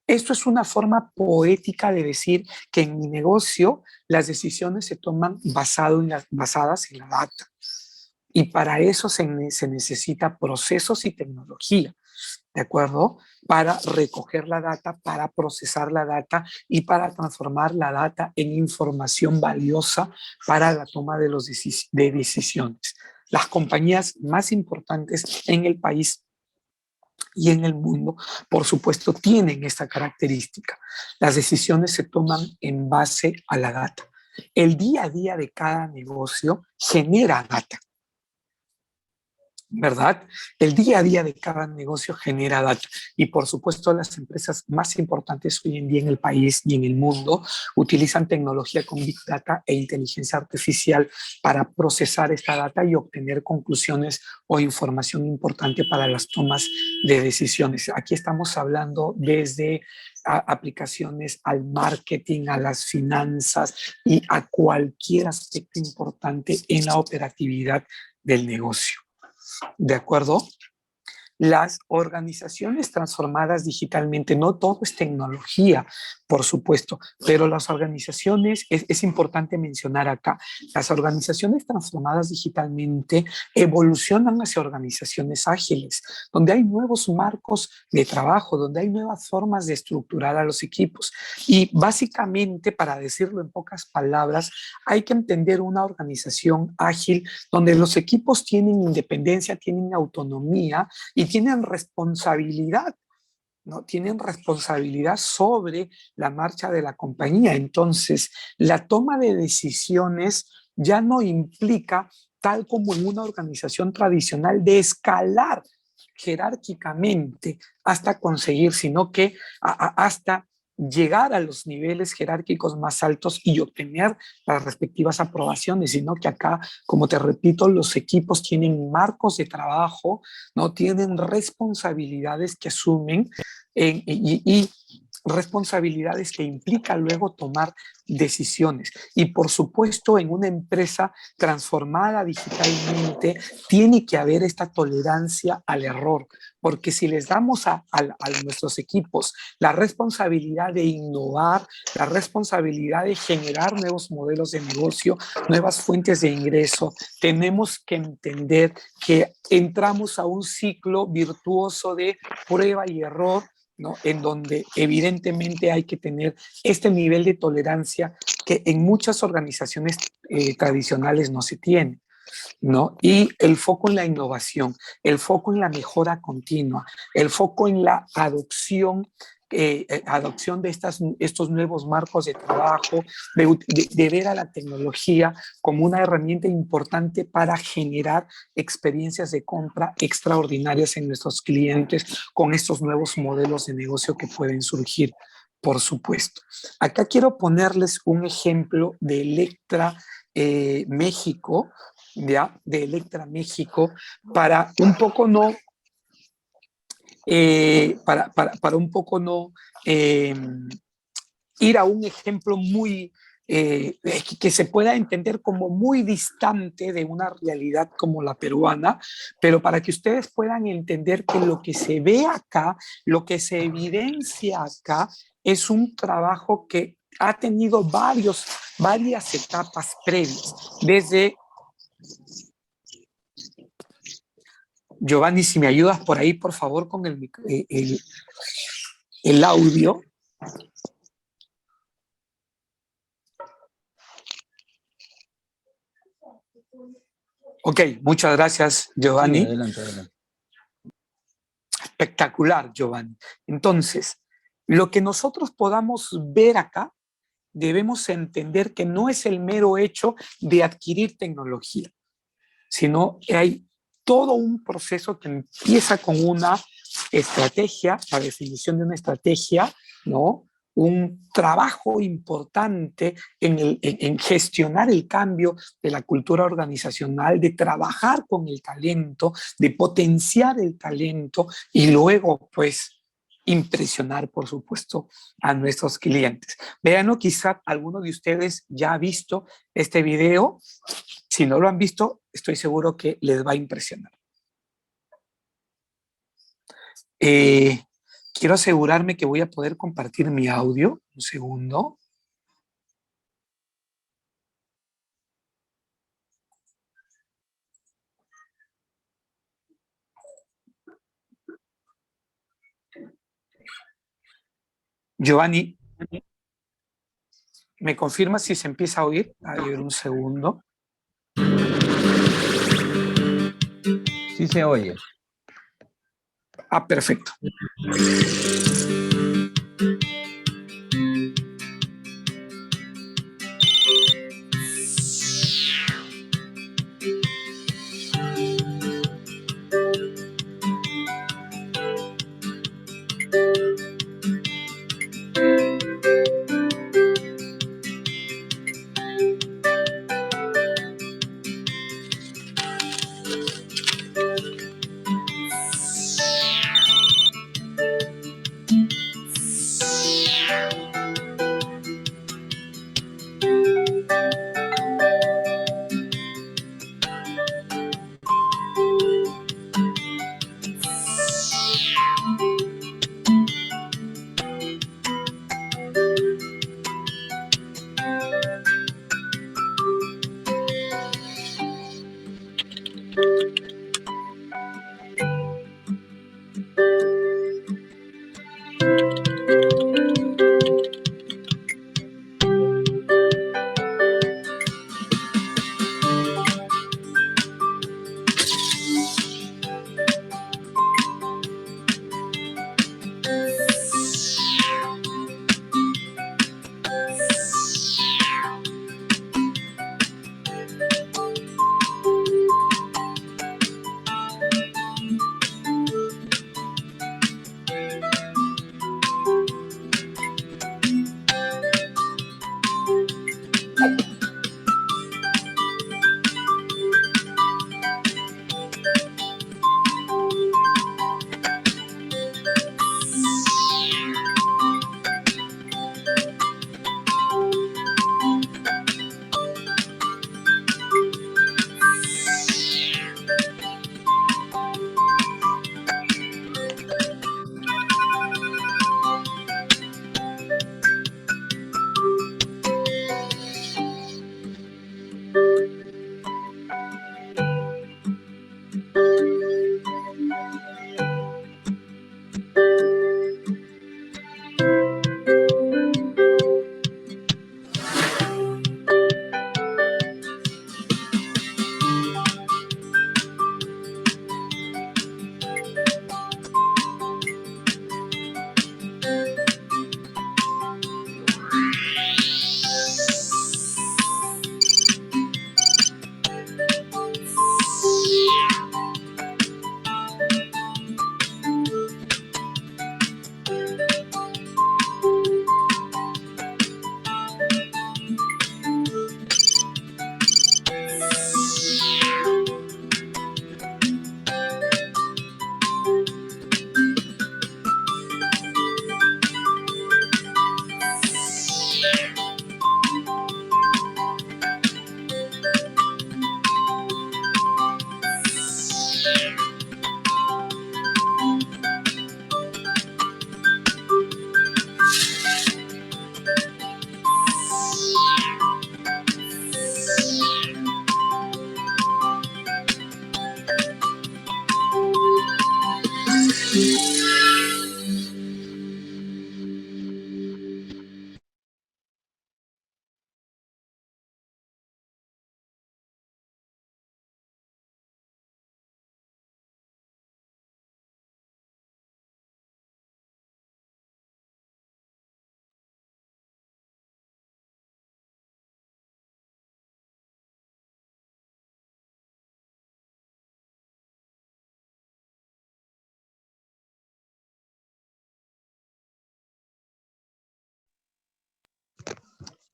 Esto es una forma poética de decir que en mi negocio las decisiones se toman basadas en la data. Y para eso se necesita procesos y tecnología, ¿de acuerdo? Para recoger la data, para procesar la data y para transformar la data en información valiosa para la toma de decisiones. Las compañías más importantes en el país y en el mundo, por supuesto, tienen esta característica. Las decisiones se toman en base a la data. El día a día de cada negocio genera data, ¿verdad? El día a día de cada negocio genera data y por supuesto las empresas más importantes hoy en día en el país y en el mundo utilizan tecnología con Big Data e inteligencia artificial para procesar esta data y obtener conclusiones o información importante para las tomas de decisiones. Aquí estamos hablando desde aplicaciones al marketing, a las finanzas y a cualquier aspecto importante en la operatividad del negocio. ¿De acuerdo? Las organizaciones transformadas digitalmente, no todo es tecnología. por supuesto, pero las organizaciones, es importante mencionar acá, las organizaciones transformadas digitalmente evolucionan hacia organizaciones ágiles, donde hay nuevos marcos de trabajo, donde hay nuevas formas de estructurar a los equipos. Y básicamente, para decirlo en pocas palabras, hay que entender una organización ágil donde los equipos tienen independencia, tienen autonomía y tienen responsabilidad, ¿no? Tienen responsabilidad sobre la marcha de la compañía. Entonces, la toma de decisiones ya no implica, tal como en una organización tradicional, de escalar jerárquicamente hasta conseguir, sino que hasta llegar a los niveles jerárquicos más altos y obtener las respectivas aprobaciones, sino que acá, como te repito, los equipos tienen marcos de trabajo, no tienen responsabilidades que asumen y responsabilidades que implica luego tomar decisiones. Y por supuesto, en una empresa transformada digitalmente, tiene que haber esta tolerancia al error, porque si les damos a nuestros equipos la responsabilidad de innovar, la responsabilidad de generar nuevos modelos de negocio, nuevas fuentes de ingreso, tenemos que entender que entramos a un ciclo virtuoso de prueba y error, ¿no? En donde evidentemente hay que tener este nivel de tolerancia que en muchas organizaciones tradicionales no se tiene, ¿no? Y el foco en la innovación, el foco en la mejora continua, el foco en la adopción de estos nuevos marcos de trabajo, de ver a la tecnología como una herramienta importante para generar experiencias de compra extraordinarias en nuestros clientes con estos nuevos modelos de negocio que pueden surgir, por supuesto. Acá quiero ponerles un ejemplo de Electra México, ¿ya? De Electra México, para un poco no para un poco no ir a un ejemplo muy que se pueda entender como muy distante de una realidad como la peruana, pero para que ustedes puedan entender que lo que se ve acá, lo que se evidencia acá, es un trabajo que ha tenido varias etapas previas, desde Giovanni, si me ayudas por ahí, por favor, con el audio. Ok, muchas gracias, Giovanni. Sí, adelante, adelante. Espectacular, Giovanni. Entonces, lo que nosotros podamos ver acá, debemos entender que no es el mero hecho de adquirir tecnología, sino que hay todo un proceso que empieza con una estrategia, la definición de una estrategia, ¿no? Un trabajo importante en gestionar el cambio de la cultura organizacional, de trabajar con el talento, de potenciar el talento y luego, pues, impresionar, por supuesto, a nuestros clientes. Vean, quizá alguno de ustedes ya ha visto este video. Si no lo han visto, estoy seguro que les va a impresionar. Quiero asegurarme que voy a poder compartir mi audio. Un segundo. Giovanni, ¿me confirma si se empieza a oír? A ver, un segundo. Sí se oye. Ah, perfecto.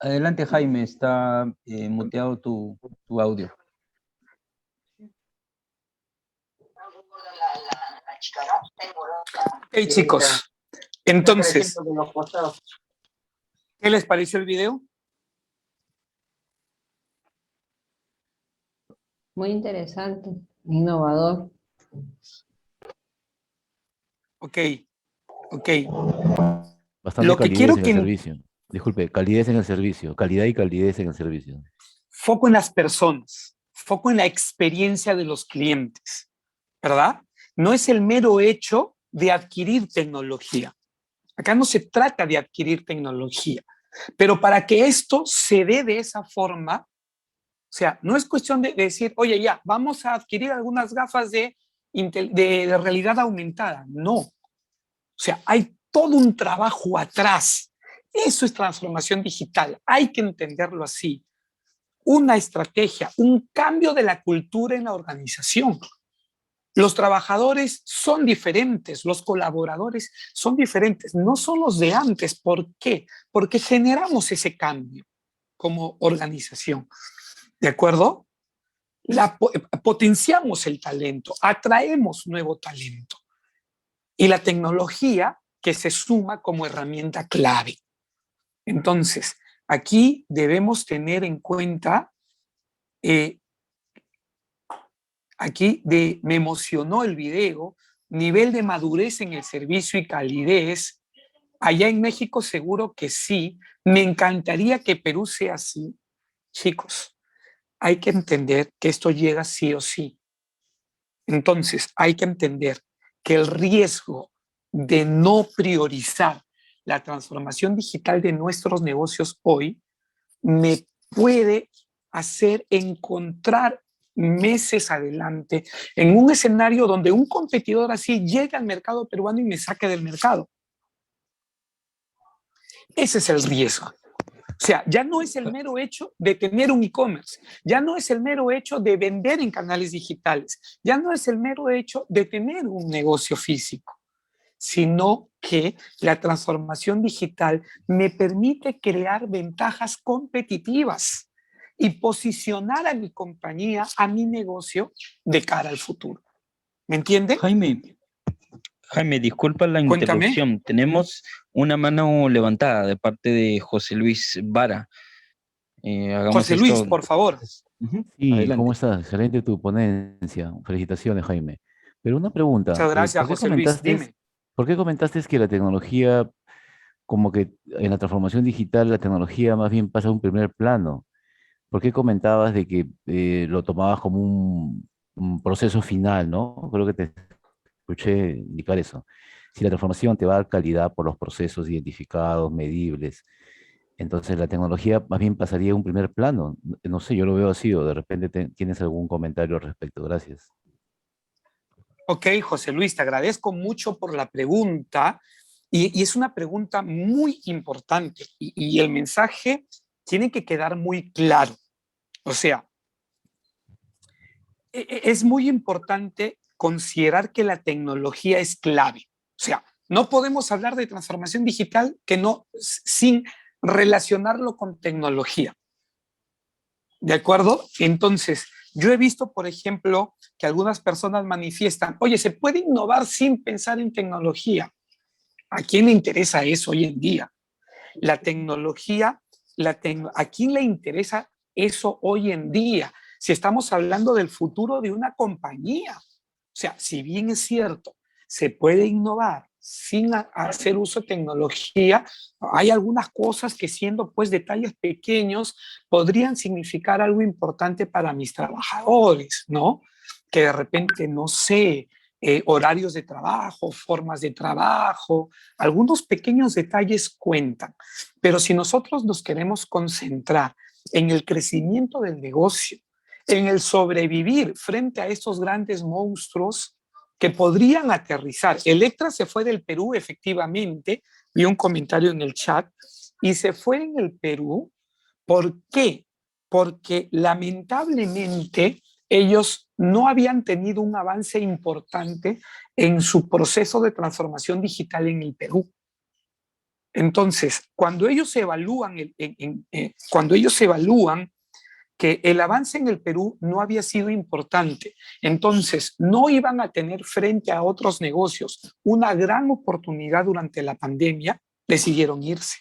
Adelante, Jaime, está muteado tu audio. Ok, chicos. Entonces, ¿qué les pareció el video? Muy interesante, innovador. Ok, ok. Bastante Lo que calidez quiero en el que servicio. Disculpe, calidez en el servicio. Calidad y calidez en el servicio. foco en las personas, foco en la experiencia de los clientes, ¿verdad? No es el mero hecho de adquirir tecnología. Acá no se trata de adquirir tecnología, pero para que esto se dé de esa forma, o sea, no es cuestión de decir, oye, ya, vamos a adquirir algunas gafas de realidad aumentada. No. O sea, hay todo un trabajo atrás. Eso es transformación digital. Hay que entenderlo así. Una estrategia, un cambio de la cultura en la organización. Los trabajadores son diferentes, los colaboradores son diferentes, no son los de antes. ¿Por qué? Porque generamos ese cambio como organización. ¿De acuerdo? Potenciamos el talento, atraemos nuevo talento y la tecnología que se suma como herramienta clave. Entonces, aquí debemos tener en cuenta, me emocionó el video, nivel de madurez en el servicio y calidez. Allá en México seguro que sí. Me encantaría que Perú sea así. Chicos, hay que entender que esto llega sí o sí. Entonces, hay que entender que el riesgo de no priorizar la transformación digital de nuestros negocios hoy me puede hacer encontrar meses adelante en un escenario donde un competidor así llega al mercado peruano y me saque del mercado. Ese es el riesgo. O sea, ya no es el mero hecho de tener un e-commerce, ya no es el mero hecho de vender en canales digitales, ya no es el mero hecho de tener un negocio físico, sino que la transformación digital me permite crear ventajas competitivas y posicionar a mi compañía, a mi negocio de cara al futuro. ¿Me entiende? Jaime, disculpa la Cuéntame. interrupción. Tenemos una mano levantada de parte de José Luis Vara. Hagamos José esto. Luis, por favor. Sí, Adelante. ¿cómo estás? Excelente tu ponencia. Felicitaciones, Jaime. Pero una pregunta, Muchas gracias, José Luis. Dime. ¿por qué comentaste que la tecnología, como que en la transformación digital, la tecnología más bien pasa a un primer plano? ¿Por qué comentabas de que lo tomabas como un proceso final, ¿no? Creo que te escuché indicar eso. Si la transformación te va a dar calidad por los procesos identificados, medibles, entonces la tecnología más bien pasaría a un primer plano. No sé, yo lo veo así, o de repente tienes algún comentario al respecto. Gracias. Ok, José Luis, te agradezco mucho por la pregunta y es una pregunta muy importante y el mensaje tiene que quedar muy claro. O sea, es muy importante considerar que la tecnología es clave. O sea, no podemos hablar de transformación digital sin relacionarlo con tecnología. ¿De acuerdo? Entonces, yo he visto, por ejemplo, que algunas personas manifiestan, oye, ¿se puede innovar sin pensar en tecnología? ¿A quién le interesa eso hoy en día? La tecnología, ¿a quién le interesa eso hoy en día? Si estamos hablando del futuro de una compañía. O sea, si bien es cierto, se puede innovar sin hacer uso de tecnología, hay algunas cosas que siendo pues detalles pequeños podrían significar algo importante para mis trabajadores, ¿no? Que de repente, no sé, horarios de trabajo, formas de trabajo, algunos pequeños detalles cuentan. Pero si nosotros nos queremos concentrar en el crecimiento del negocio, en el sobrevivir frente a estos grandes monstruos que podrían aterrizar. Electra se fue del Perú, efectivamente, vi un comentario en el chat, y se fue en el Perú. ¿Por qué? Porque lamentablemente ellos no habían tenido un avance importante en su proceso de transformación digital en el Perú. Entonces, cuando ellos evalúan, cuando ellos evalúan que el avance en el Perú no había sido importante, entonces no iban a tener frente a otros negocios una gran oportunidad durante la pandemia, decidieron irse.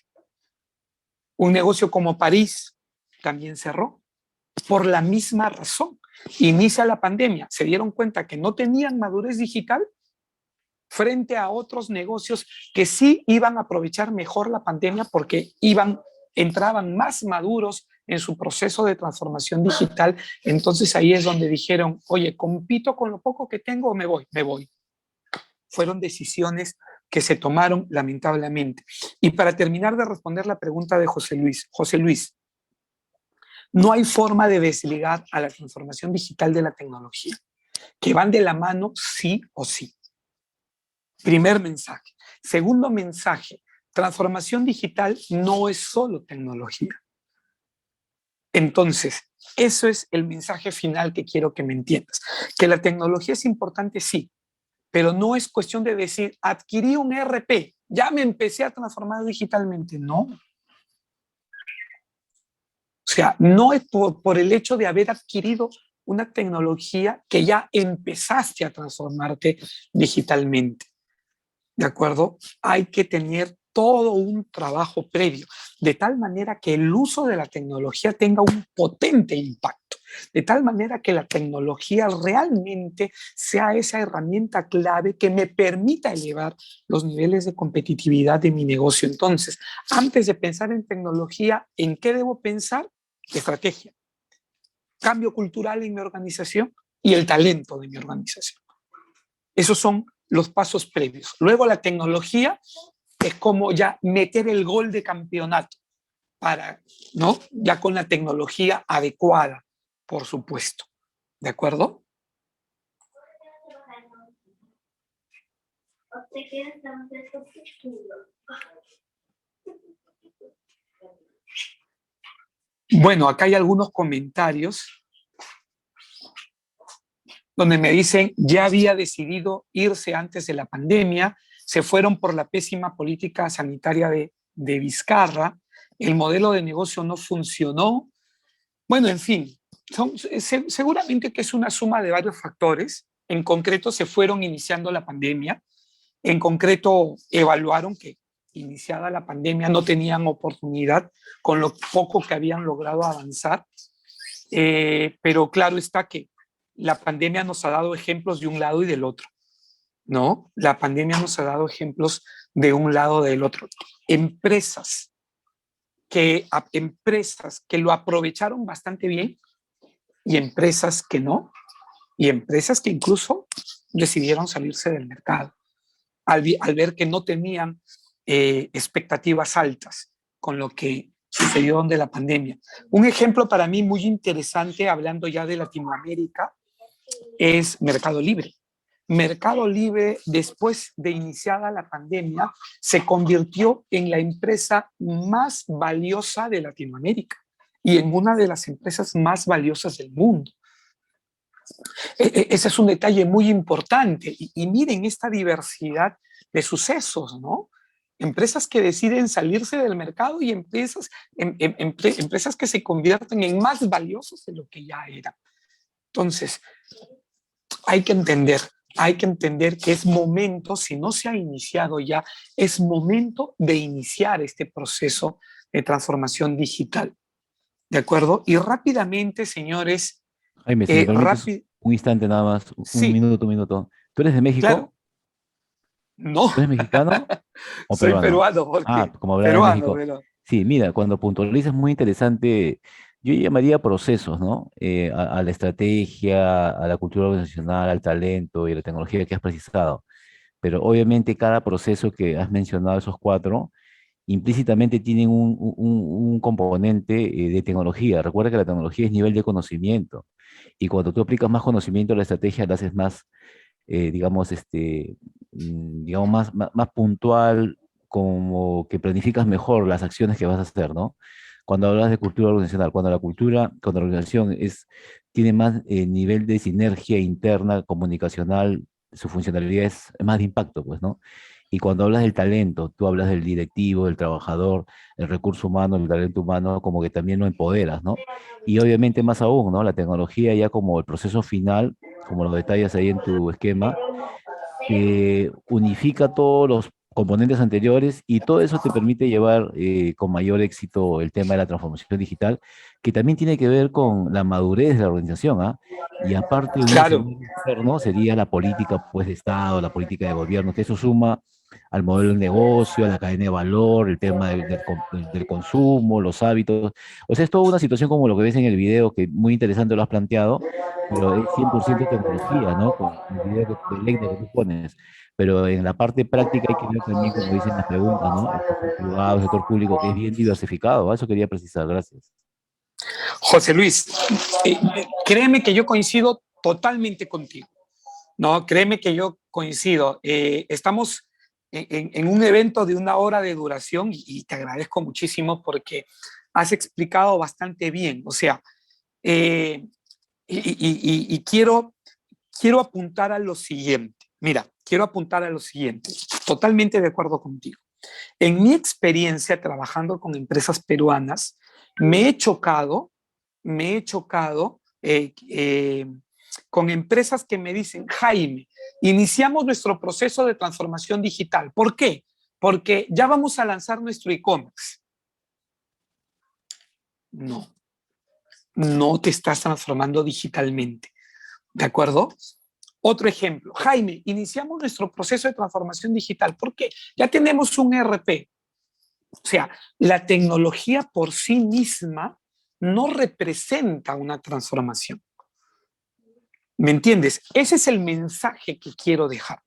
Un negocio como París también cerró por la misma razón. Inicia la pandemia, se dieron cuenta que no tenían madurez digital frente a otros negocios que sí iban a aprovechar mejor la pandemia porque entraban más maduros en su proceso de transformación digital. Entonces ahí es donde dijeron, oye, ¿compito con lo poco que tengo o me voy? Me voy. Fueron decisiones que se tomaron lamentablemente. Y para terminar de responder la pregunta de José Luis, no hay forma de desligar a la transformación digital de la tecnología, que van de la mano sí o sí. Primer mensaje. Segundo mensaje, transformación digital no es solo tecnología. Entonces, eso es el mensaje final que quiero que me entiendas. Que la tecnología es importante, sí, pero no es cuestión de decir, adquirí un ERP, ya me empecé a transformar digitalmente. No. O sea, no es por el hecho de haber adquirido una tecnología que ya empezaste a transformarte digitalmente. ¿De acuerdo? Hay que tener todo un trabajo previo, de tal manera que el uso de la tecnología tenga un potente impacto, de tal manera que la tecnología realmente sea esa herramienta clave que me permita elevar los niveles de competitividad de mi negocio. Entonces, antes de pensar en tecnología, ¿en qué debo pensar? Estrategia, cambio cultural en mi organización y el talento de mi organización. Esos son los pasos previos. Luego la tecnología es como ya meter el gol de campeonato para, ¿no? Ya con la tecnología adecuada, por supuesto. ¿De acuerdo? Bueno, acá hay algunos comentarios donde me dicen, ya había decidido irse antes de la pandemia, se fueron por la pésima política sanitaria de Vizcarra, el modelo de negocio no funcionó. Bueno, en fin, seguramente que es una suma de varios factores. En concreto, se fueron iniciando la pandemia. En concreto, evaluaron que iniciada la pandemia no tenían oportunidad con lo poco que habían logrado avanzar. Pero claro está que la pandemia nos ha dado ejemplos de un lado y del otro, ¿no? La pandemia nos ha dado ejemplos de un lado y del otro. Empresas que lo aprovecharon bastante bien y empresas que no, y empresas que incluso decidieron salirse del mercado al ver que no tenían expectativas altas con lo que sucedió durante la pandemia. Un ejemplo para mí muy interesante, hablando ya de Latinoamérica, es Mercado Libre. Mercado Libre, después de iniciada la pandemia, se convirtió en la empresa más valiosa de Latinoamérica y en una de las empresas más valiosas del mundo. Ese es un detalle muy importante. Y miren esta diversidad de sucesos, ¿no? Empresas que deciden salirse del mercado y empresas que se convierten en más valiosas de lo que ya eran. Entonces, hay que entender que es momento, si no se ha iniciado ya, es momento de iniciar este proceso de transformación digital. ¿De acuerdo? Y rápidamente, señores, Jaime, si me permites un instante nada más, sí, un minuto. ¿Tú eres de México? claro. No. ¿Tú eres mexicano o Soy peruano? peruano, porque Como hablaba de peruano, México. pero Sí, mira, cuando puntualizas muy interesante, yo llamaría procesos, ¿no? A la estrategia, a la cultura organizacional, al talento y a la tecnología que has precisado. Pero obviamente cada proceso que has mencionado, esos cuatro, implícitamente tienen un componente de tecnología. Recuerda que la tecnología es nivel de conocimiento. Y cuando tú aplicas más conocimiento a la estrategia, la haces más, digamos, digamos más puntual, como que planificas mejor las acciones que vas a hacer, ¿no? Cuando hablas de cultura organizacional, cuando la organización tiene más nivel de sinergia interna, comunicacional, su funcionalidad es más de impacto, pues, ¿no? Y cuando hablas del talento, tú hablas del directivo, del trabajador, el recurso humano, el talento humano, como que también lo empoderas, ¿no? Y obviamente más aún, ¿no? La tecnología ya como el proceso final, como lo detallas ahí en tu esquema, que unifica todos los componentes anteriores y todo eso te permite llevar con mayor éxito el tema de la transformación digital, que también tiene que ver con la madurez de la organización, ¿ah? Y aparte, un Claro, escenario externo sería la política, pues, de Estado, la política de gobierno, que eso suma al modelo de negocio, a la cadena de valor, el tema del consumo, los hábitos. O sea, es toda una situación como lo que ves en el video, que muy interesante lo has planteado, pero es 100% tecnología, ¿no? Con el video de Leida que tú pones. Pero en la parte práctica hay que ver también, como dicen las preguntas, ¿no? El sector privado, el sector público, que es bien diversificado. ¿Ah? Eso quería precisar. Gracias. José Luis, créeme que yo coincido totalmente contigo. No, créeme que yo coincido. Estamos en un evento de 1 hora de duración y te agradezco muchísimo porque has explicado bastante bien. O sea, eh, y quiero apuntar a lo siguiente. Mira, quiero apuntar a lo siguiente. Totalmente de acuerdo contigo. En mi experiencia trabajando con empresas peruanas, me he chocado, me he chocado con empresas que me dicen, Jaime, iniciamos nuestro proceso de transformación digital. ¿Por qué? Porque ya vamos a lanzar nuestro e-commerce. No, no te estás transformando digitalmente. ¿De acuerdo? Otro ejemplo, Jaime, iniciamos nuestro proceso de transformación digital. ¿Por qué? Ya tenemos un ERP. O sea, la tecnología por sí misma no representa una transformación. ¿Me entiendes? Ese es el mensaje que quiero dejar.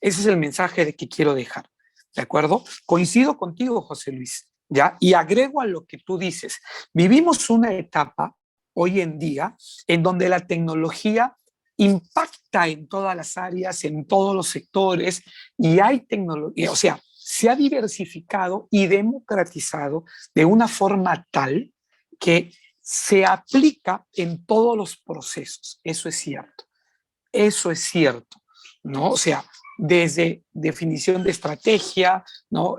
Ese es el mensaje que quiero dejar. ¿De acuerdo? Coincido contigo, José Luis. ¿Ya? Y agrego a lo que tú dices. Vivimos una etapa hoy en día en donde la tecnología impacta en todas las áreas, en todos los sectores, y hay tecnología, o sea, se ha diversificado y democratizado de una forma tal que se aplica en todos los procesos. Eso es cierto. Eso es cierto, ¿no? O sea, desde definición de estrategia, ¿no?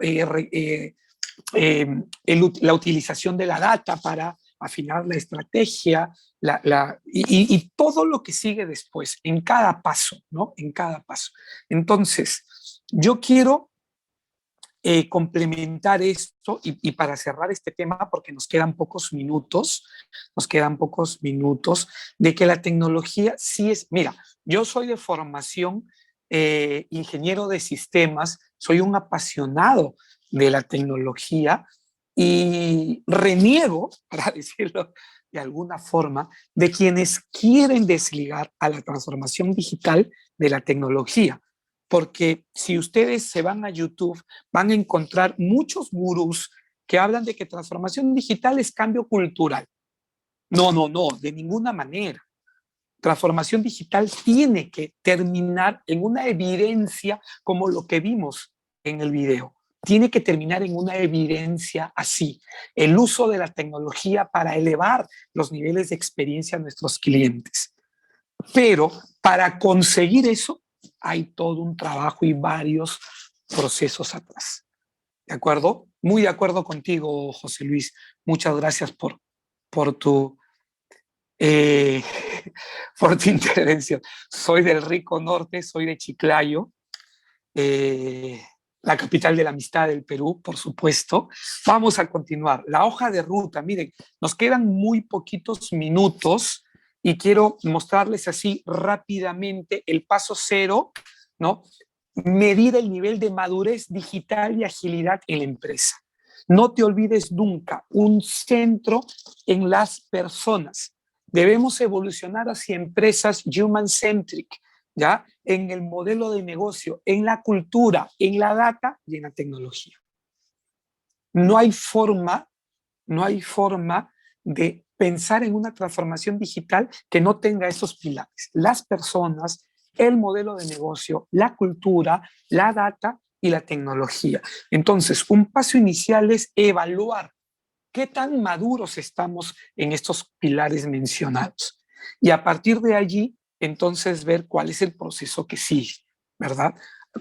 La utilización de la data para afinar la estrategia, y todo lo que sigue después, en cada paso, ¿no? En cada paso. Entonces, yo quiero complementar esto y para cerrar este tema, porque nos quedan pocos minutos, de que la tecnología sí es, mira, yo soy de formación ingeniero de sistemas, soy un apasionado de la tecnología y reniego, para decirlo de alguna forma, de quienes quieren desligar a la transformación digital de la tecnología. Porque si ustedes se van a YouTube, van a encontrar muchos gurús que hablan de que transformación digital es cambio cultural. No, no, no, de ninguna manera. Transformación digital tiene que terminar en una evidencia como lo que vimos en el video. Tiene que terminar en una evidencia así. El uso de la tecnología para elevar los niveles de experiencia a nuestros clientes. Pero para conseguir eso, hay todo un trabajo y varios procesos atrás. ¿De acuerdo? Muy de acuerdo contigo, José Luis. Muchas gracias por tu, eh, por tu intervención. Soy del Rico Norte, soy de Chiclayo, la capital de la amistad del Perú, por supuesto. Vamos a continuar. La hoja de ruta, miren, nos quedan muy poquitos minutos y quiero mostrarles así rápidamente el paso 0, ¿no? Medir el nivel de madurez digital y agilidad en la empresa. No te olvides nunca, un centro en las personas. Debemos evolucionar hacia empresas human-centric, ¿ya? En el modelo de negocio, en la cultura, en la data y en la tecnología. No hay forma de pensar en una transformación digital que no tenga esos pilares. Las personas, el modelo de negocio, la cultura, la data y la tecnología. Entonces, un paso inicial es evaluar qué tan maduros estamos en estos pilares mencionados. Y a partir de allí, entonces ver cuál es el proceso que sigue, ¿verdad?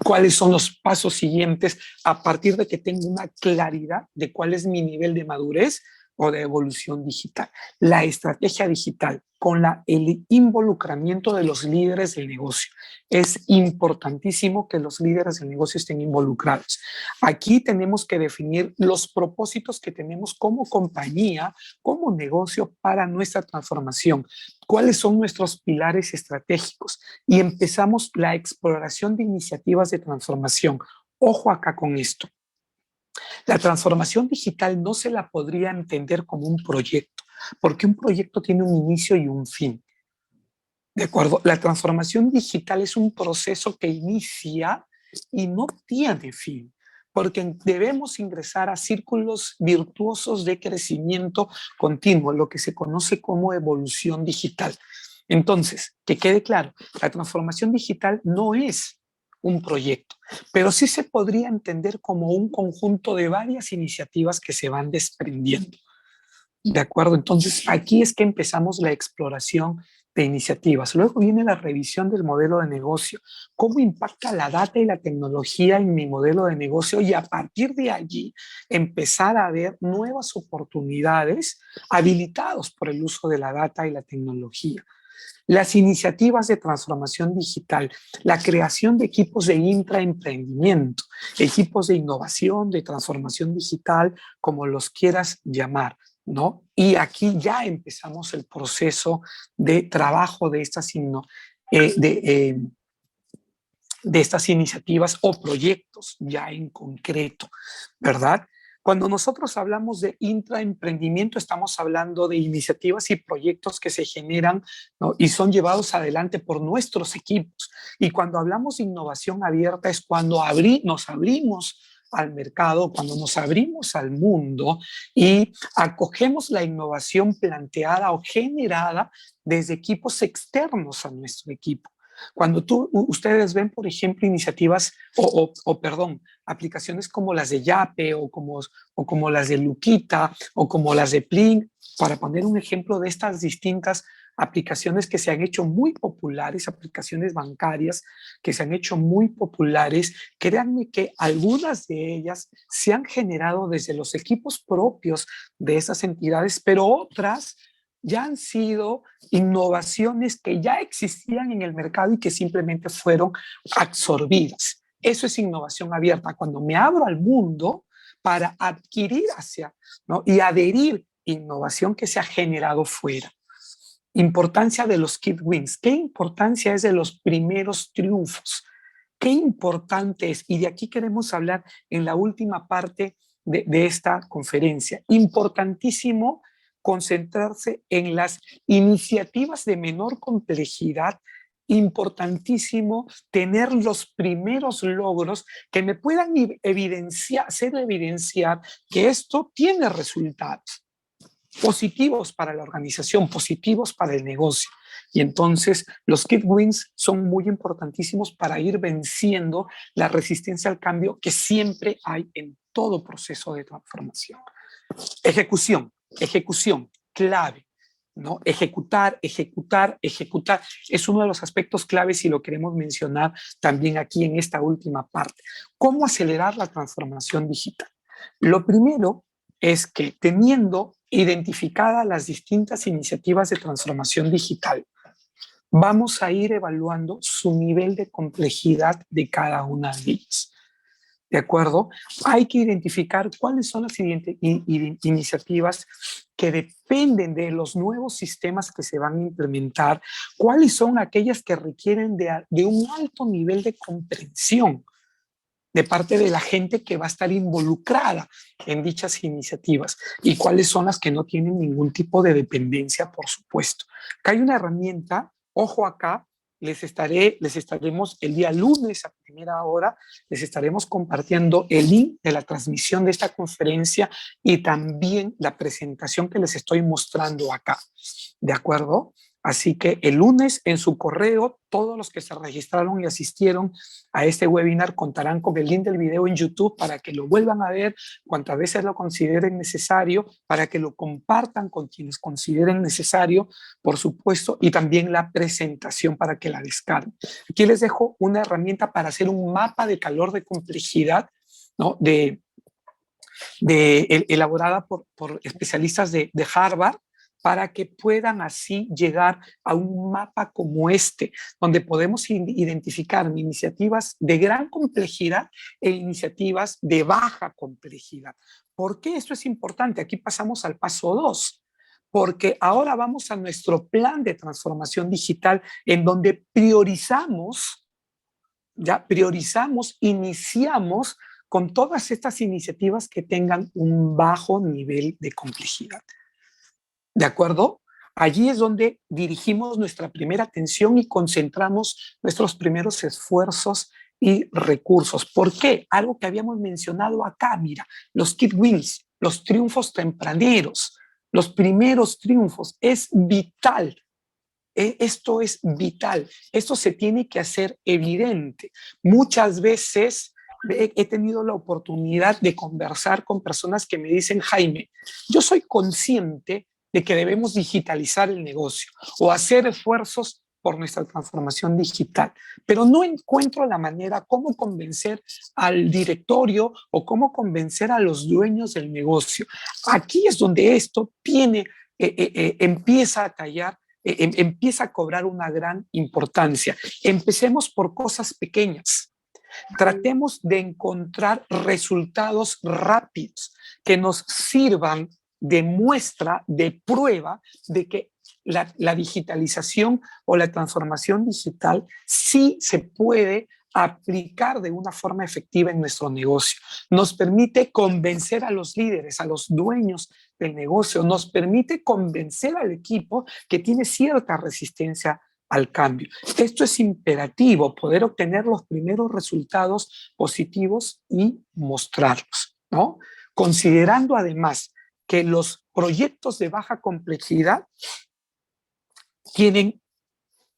¿Cuáles son los pasos siguientes a partir de que tengo una claridad de cuál es mi nivel de madurez o de evolución digital? La estrategia digital con el involucramiento de los líderes del negocio. Es importantísimo que los líderes del negocio estén involucrados. Aquí tenemos que definir los propósitos que tenemos como compañía, como negocio para nuestra transformación. ¿Cuáles son nuestros pilares estratégicos? Y empezamos la exploración de iniciativas de transformación. Ojo acá con esto. La transformación digital no se la podría entender como un proyecto, porque un proyecto tiene un inicio y un fin. ¿De acuerdo? La transformación digital es un proceso que inicia y no tiene fin, porque debemos ingresar a círculos virtuosos de crecimiento continuo, lo que se conoce como evolución digital. Entonces, que quede claro, la transformación digital no es un proyecto, pero sí se podría entender como un conjunto de varias iniciativas que se van desprendiendo. ¿De acuerdo? Entonces, aquí es que empezamos la exploración de iniciativas. Luego viene la revisión del modelo de negocio. ¿Cómo impacta la data y la tecnología en mi modelo de negocio? Y a partir de allí, empezar a ver nuevas oportunidades habilitados por el uso de la data y la tecnología. Las iniciativas de transformación digital, la creación de equipos de intraemprendimiento, equipos de innovación, de transformación digital, como los quieras llamar, ¿no? Y aquí ya empezamos el proceso de trabajo de estas iniciativas o proyectos ya en concreto, ¿verdad? Cuando nosotros hablamos de intraemprendimiento, estamos hablando de iniciativas y proyectos que se generan, ¿no? Y son llevados adelante por nuestros equipos. Y cuando hablamos de innovación abierta es cuando nos abrimos al mercado, cuando nos abrimos al mundo y acogemos la innovación planteada o generada desde equipos externos a nuestro equipo. Cuando ustedes ven, por ejemplo, iniciativas perdón, aplicaciones como las de Yape o como las de Luquita o como las de Plin, para poner un ejemplo de estas distintas aplicaciones que se han hecho muy populares, aplicaciones bancarias que se han hecho muy populares, créanme que algunas de ellas se han generado desde los equipos propios de esas entidades, pero otras ya han sido innovaciones que ya existían en el mercado y que simplemente fueron absorbidas. Eso es innovación abierta, cuando me abro al mundo para adquirir ¿no? Y adherir innovación que se ha generado fuera. Importancia de los key wins. ¿Qué importancia es de los primeros triunfos? ¿Qué importante es? Y de aquí queremos hablar en la última parte de esta conferencia. Importantísimo concentrarse en las iniciativas de menor complejidad, importantísimo tener los primeros logros que me puedan hacer evidenciar que esto tiene resultados positivos para la organización, positivos para el negocio. Y entonces los key wins son muy importantísimos para ir venciendo la resistencia al cambio que siempre hay en todo proceso de transformación. Ejecución, clave, ¿no? Ejecutar es uno de los aspectos claves y lo queremos mencionar también aquí en esta última parte. ¿Cómo acelerar la transformación digital? Lo primero es que teniendo identificadas las distintas iniciativas de transformación digital, vamos a ir evaluando su nivel de complejidad de cada una de ellas. ¿De acuerdo? Hay que identificar cuáles son las iniciativas que dependen de los nuevos sistemas que se van a implementar, cuáles son aquellas que requieren de un alto nivel de comprensión de parte de la gente que va a estar involucrada en dichas iniciativas y cuáles son las que no tienen ningún tipo de dependencia, por supuesto. Acá hay una herramienta, ojo acá, les estaremos el día lunes a primera hora, les estaremos compartiendo el link de la transmisión de esta conferencia y también la presentación que les estoy mostrando acá, ¿de acuerdo? Así que el lunes en su correo, todos los que se registraron y asistieron a este webinar contarán con el link del video en YouTube para que lo vuelvan a ver cuantas veces lo consideren necesario, para que lo compartan con quienes consideren necesario, por supuesto, y también la presentación para que la descarguen. Aquí les dejo una herramienta para hacer un mapa de calor de complejidad, ¿no? Elaborada por especialistas de Harvard, para que puedan así llegar a un mapa como este, donde podemos identificar iniciativas de gran complejidad e iniciativas de baja complejidad. ¿Por qué esto es importante? Aquí pasamos al paso 2, porque ahora vamos a nuestro plan de transformación digital, en donde iniciamos con todas estas iniciativas que tengan un bajo nivel de complejidad. ¿De acuerdo? Allí es donde dirigimos nuestra primera atención y concentramos nuestros primeros esfuerzos y recursos. ¿Por qué? Algo que habíamos mencionado acá, mira, los quick wins, los triunfos tempraneros, los primeros triunfos, es vital. Esto es vital, esto se tiene que hacer evidente. Muchas veces he tenido la oportunidad de conversar con personas que me dicen, Jaime, yo soy consciente de que debemos digitalizar el negocio o hacer esfuerzos por nuestra transformación digital, pero no encuentro la manera cómo convencer al directorio o cómo convencer a los dueños del negocio. Aquí es donde esto empieza a tallar, empieza a cobrar una gran importancia. Empecemos por cosas pequeñas. Tratemos de encontrar resultados rápidos que nos sirvan de muestra, de prueba de que la digitalización o la transformación digital sí se puede aplicar de una forma efectiva en nuestro negocio. Nos permite convencer a los líderes, a los dueños del negocio, nos permite convencer al equipo que tiene cierta resistencia al cambio. Esto es imperativo, poder obtener los primeros resultados positivos y mostrarlos, ¿no? Considerando además que los proyectos de baja complejidad tienen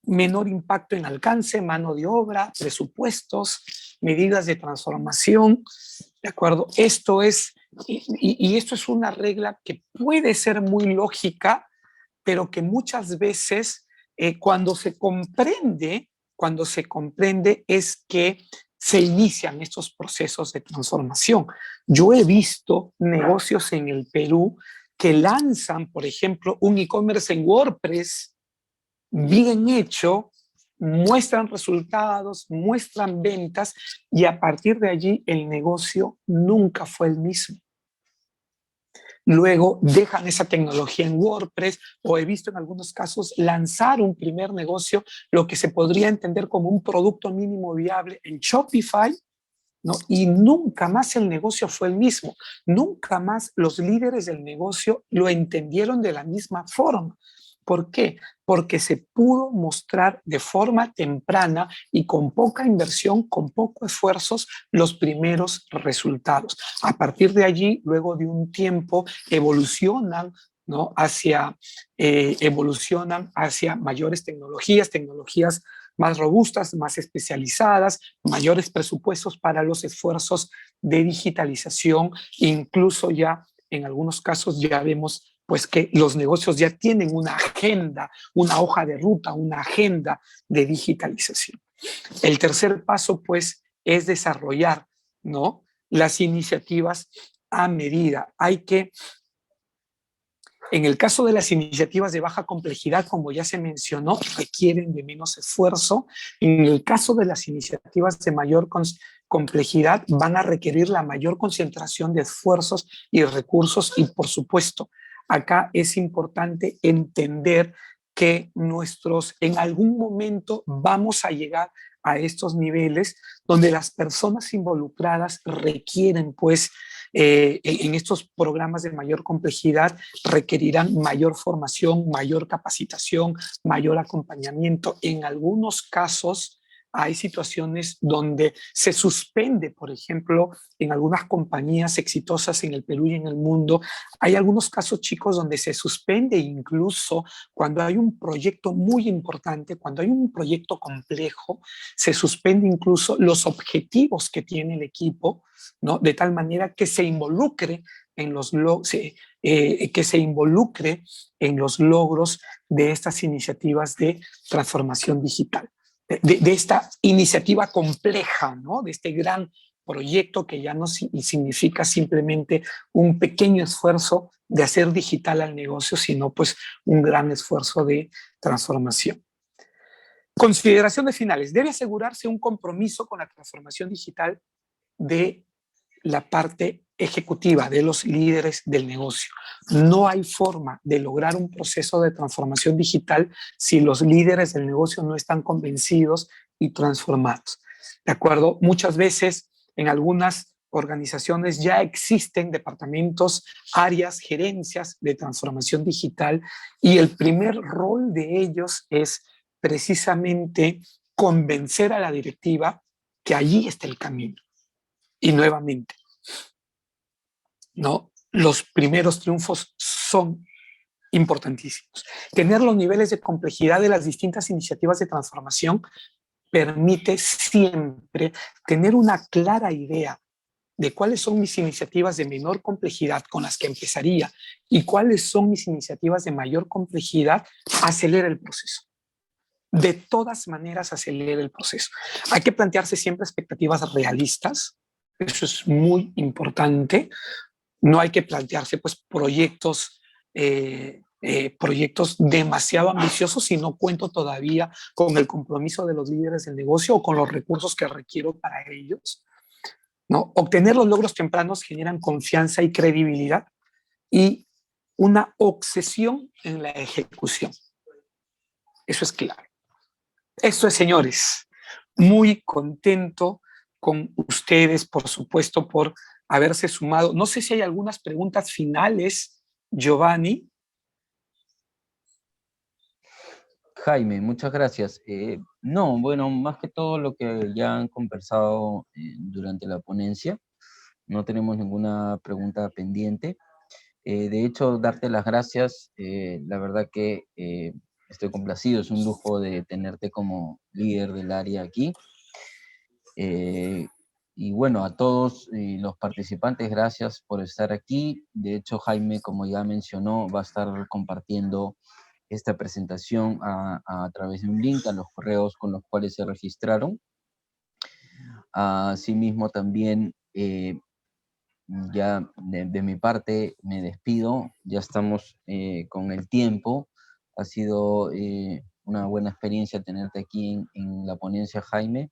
menor impacto en alcance, mano de obra, presupuestos, medidas de transformación, ¿de acuerdo? Esto es, y esto es una regla que puede ser muy lógica, pero que muchas veces cuando se comprende es que se inician estos procesos de transformación. Yo he visto negocios en el Perú que lanzan, por ejemplo, un e-commerce en WordPress bien hecho, muestran resultados, muestran ventas y a partir de allí el negocio nunca fue el mismo. Luego dejan esa tecnología en WordPress o he visto en algunos casos lanzar un primer negocio, lo que se podría entender como un producto mínimo viable en Shopify, ¿no? Y nunca más el negocio fue el mismo. Nunca más los líderes del negocio lo entendieron de la misma forma. ¿Por qué? Porque se pudo mostrar de forma temprana y con poca inversión, con pocos esfuerzos, los primeros resultados. A partir de allí, luego de un tiempo, evolucionan, ¿no? Evolucionan hacia mayores tecnologías más robustas, más especializadas, mayores presupuestos para los esfuerzos de digitalización. Incluso ya en algunos casos ya vemos pues que los negocios ya tienen una agenda, una hoja de ruta, una agenda de digitalización. El tercer paso, pues, es desarrollar, ¿no?, las iniciativas a medida. En el caso de las iniciativas de baja complejidad, como ya se mencionó, requieren de menos esfuerzo. En el caso de las iniciativas de mayor complejidad, van a requerir la mayor concentración de esfuerzos y recursos y, por supuesto, acá es importante entender que en algún momento vamos a llegar a estos niveles donde las personas involucradas requieren, pues, en estos programas de mayor complejidad, requerirán mayor formación, mayor capacitación, mayor acompañamiento. En algunos casos, hay situaciones donde se suspende, por ejemplo, en algunas compañías exitosas en el Perú y en el mundo, hay algunos casos, chicos, donde se suspende incluso cuando hay un proyecto muy importante, cuando hay un proyecto complejo, se suspende incluso los objetivos que tiene el equipo, ¿no? De tal manera que se involucre en los logros de estas iniciativas de transformación digital, de esta iniciativa compleja, ¿no? De este gran proyecto que ya no significa simplemente un pequeño esfuerzo de hacer digital al negocio, sino pues un gran esfuerzo de transformación. Consideraciones finales. Debe asegurarse un compromiso con la transformación digital de la parte ejecutiva, de los líderes del negocio. No hay forma de lograr un proceso de transformación digital si los líderes del negocio no están convencidos y transformados. ¿De acuerdo? Muchas veces en algunas organizaciones ya existen departamentos, áreas, gerencias de transformación digital y el primer rol de ellos es precisamente convencer a la directiva que allí está el camino. Y nuevamente, ¿no? Los primeros triunfos son importantísimos. Tener los niveles de complejidad de las distintas iniciativas de transformación permite siempre tener una clara idea de cuáles son mis iniciativas de menor complejidad con las que empezaría y cuáles son mis iniciativas de mayor complejidad. Acelera el proceso. De todas maneras, acelera el proceso. Hay que plantearse siempre expectativas realistas. Eso es muy importante. No hay que plantearse pues, proyectos demasiado ambiciosos si no cuento todavía con el compromiso de los líderes del negocio o con los recursos que requiero para ellos, ¿no? Obtener los logros tempranos generan confianza y credibilidad y una obsesión en la ejecución. Eso es claro. Esto es, señores, muy contento con ustedes, por supuesto, por haberse sumado. No sé si hay algunas preguntas finales, Giovanni. Jaime, muchas gracias. No, bueno, más que todo lo que ya han conversado durante la ponencia, no tenemos ninguna pregunta pendiente. De hecho, darte las gracias, la verdad que estoy complacido, es un lujo de tenerte como líder del área aquí. Y bueno, a todos los participantes, gracias por estar aquí. De hecho, Jaime, como ya mencionó, va a estar compartiendo esta presentación a través de un link a los correos con los cuales se registraron. Asimismo, también ya de mi parte me despido, ya estamos con el tiempo. Ha sido una buena experiencia tenerte aquí en la ponencia, Jaime.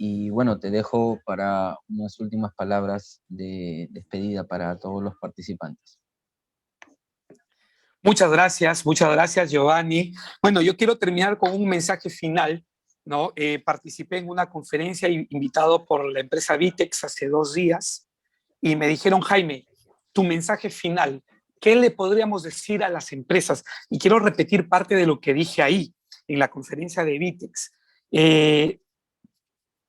Y bueno, te dejo para unas últimas palabras de despedida para todos los participantes. Muchas gracias, Giovanni. Bueno, yo quiero terminar con un mensaje final, ¿no? Participé en una conferencia invitado por la empresa Vitex hace 2 días y me dijeron, Jaime, tu mensaje final, ¿qué le podríamos decir a las empresas? Y quiero repetir parte de lo que dije ahí, en la conferencia de Vitex.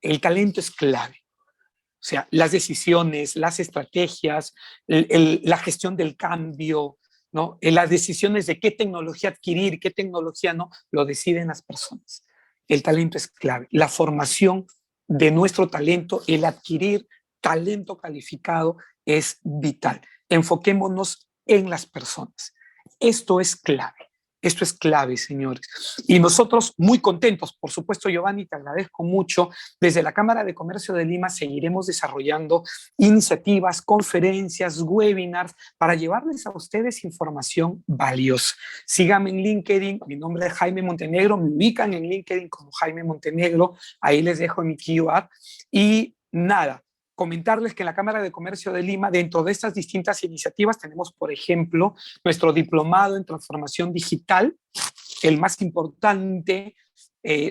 El talento es clave. O sea, las decisiones, las estrategias, la gestión del cambio, ¿no? Las decisiones de qué tecnología adquirir, qué tecnología no, lo deciden las personas. El talento es clave. La formación de nuestro talento, el adquirir talento calificado es vital. Enfoquémonos en las personas. Esto es clave. Esto es clave, señores. Y nosotros muy contentos, por supuesto, Giovanni, te agradezco mucho. Desde la Cámara de Comercio de Lima seguiremos desarrollando iniciativas, conferencias, webinars para llevarles a ustedes información valiosa. Síganme en LinkedIn, mi nombre es Jaime Montenegro, me ubican en LinkedIn como Jaime Montenegro, ahí les dejo mi QR. Y nada, comentarles que en la Cámara de Comercio de Lima, dentro de estas distintas iniciativas, tenemos, por ejemplo, nuestro diplomado en transformación digital, el más importante,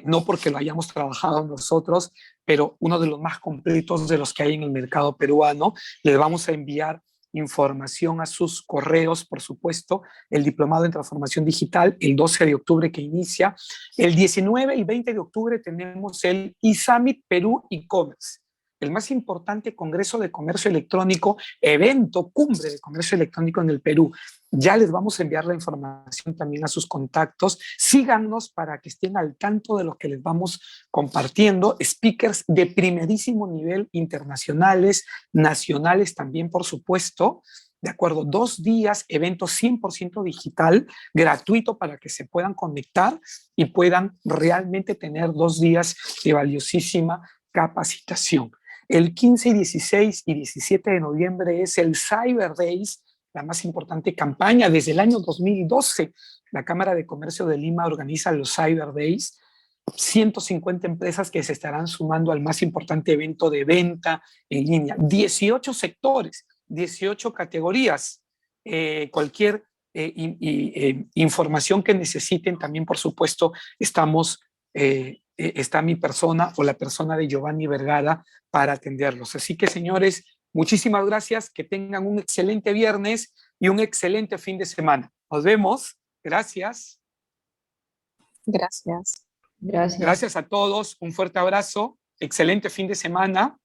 no porque lo hayamos trabajado nosotros, pero uno de los más completos de los que hay en el mercado peruano. Les vamos a enviar información a sus correos, por supuesto, el diplomado en transformación digital, el 12 de octubre que inicia. El 19 y 20 de octubre tenemos el eSummit Perú e-commerce, el más importante congreso de comercio electrónico, evento, cumbre de comercio electrónico en el Perú. Ya les vamos a enviar la información también a sus contactos. Síganos para que estén al tanto de lo que les vamos compartiendo. Speakers de primerísimo nivel, internacionales, nacionales también, por supuesto. De acuerdo, 2 días, evento 100% digital, gratuito para que se puedan conectar y puedan realmente tener 2 días de valiosísima capacitación. El 15, 16 y 17 de noviembre es el Cyber Days, la más importante campaña. Desde el año 2012, la Cámara de Comercio de Lima organiza los Cyber Days. 150 empresas que se estarán sumando al más importante evento de venta en línea. 18 sectores, 18 categorías. Cualquier información que necesiten, también, por supuesto, está mi persona o la persona de Giovanni Vergara para atenderlos. Así que, señores, muchísimas gracias, que tengan un excelente viernes y un excelente fin de semana. Nos vemos. Gracias. Gracias. Gracias. Gracias a todos. Un fuerte abrazo. Excelente fin de semana.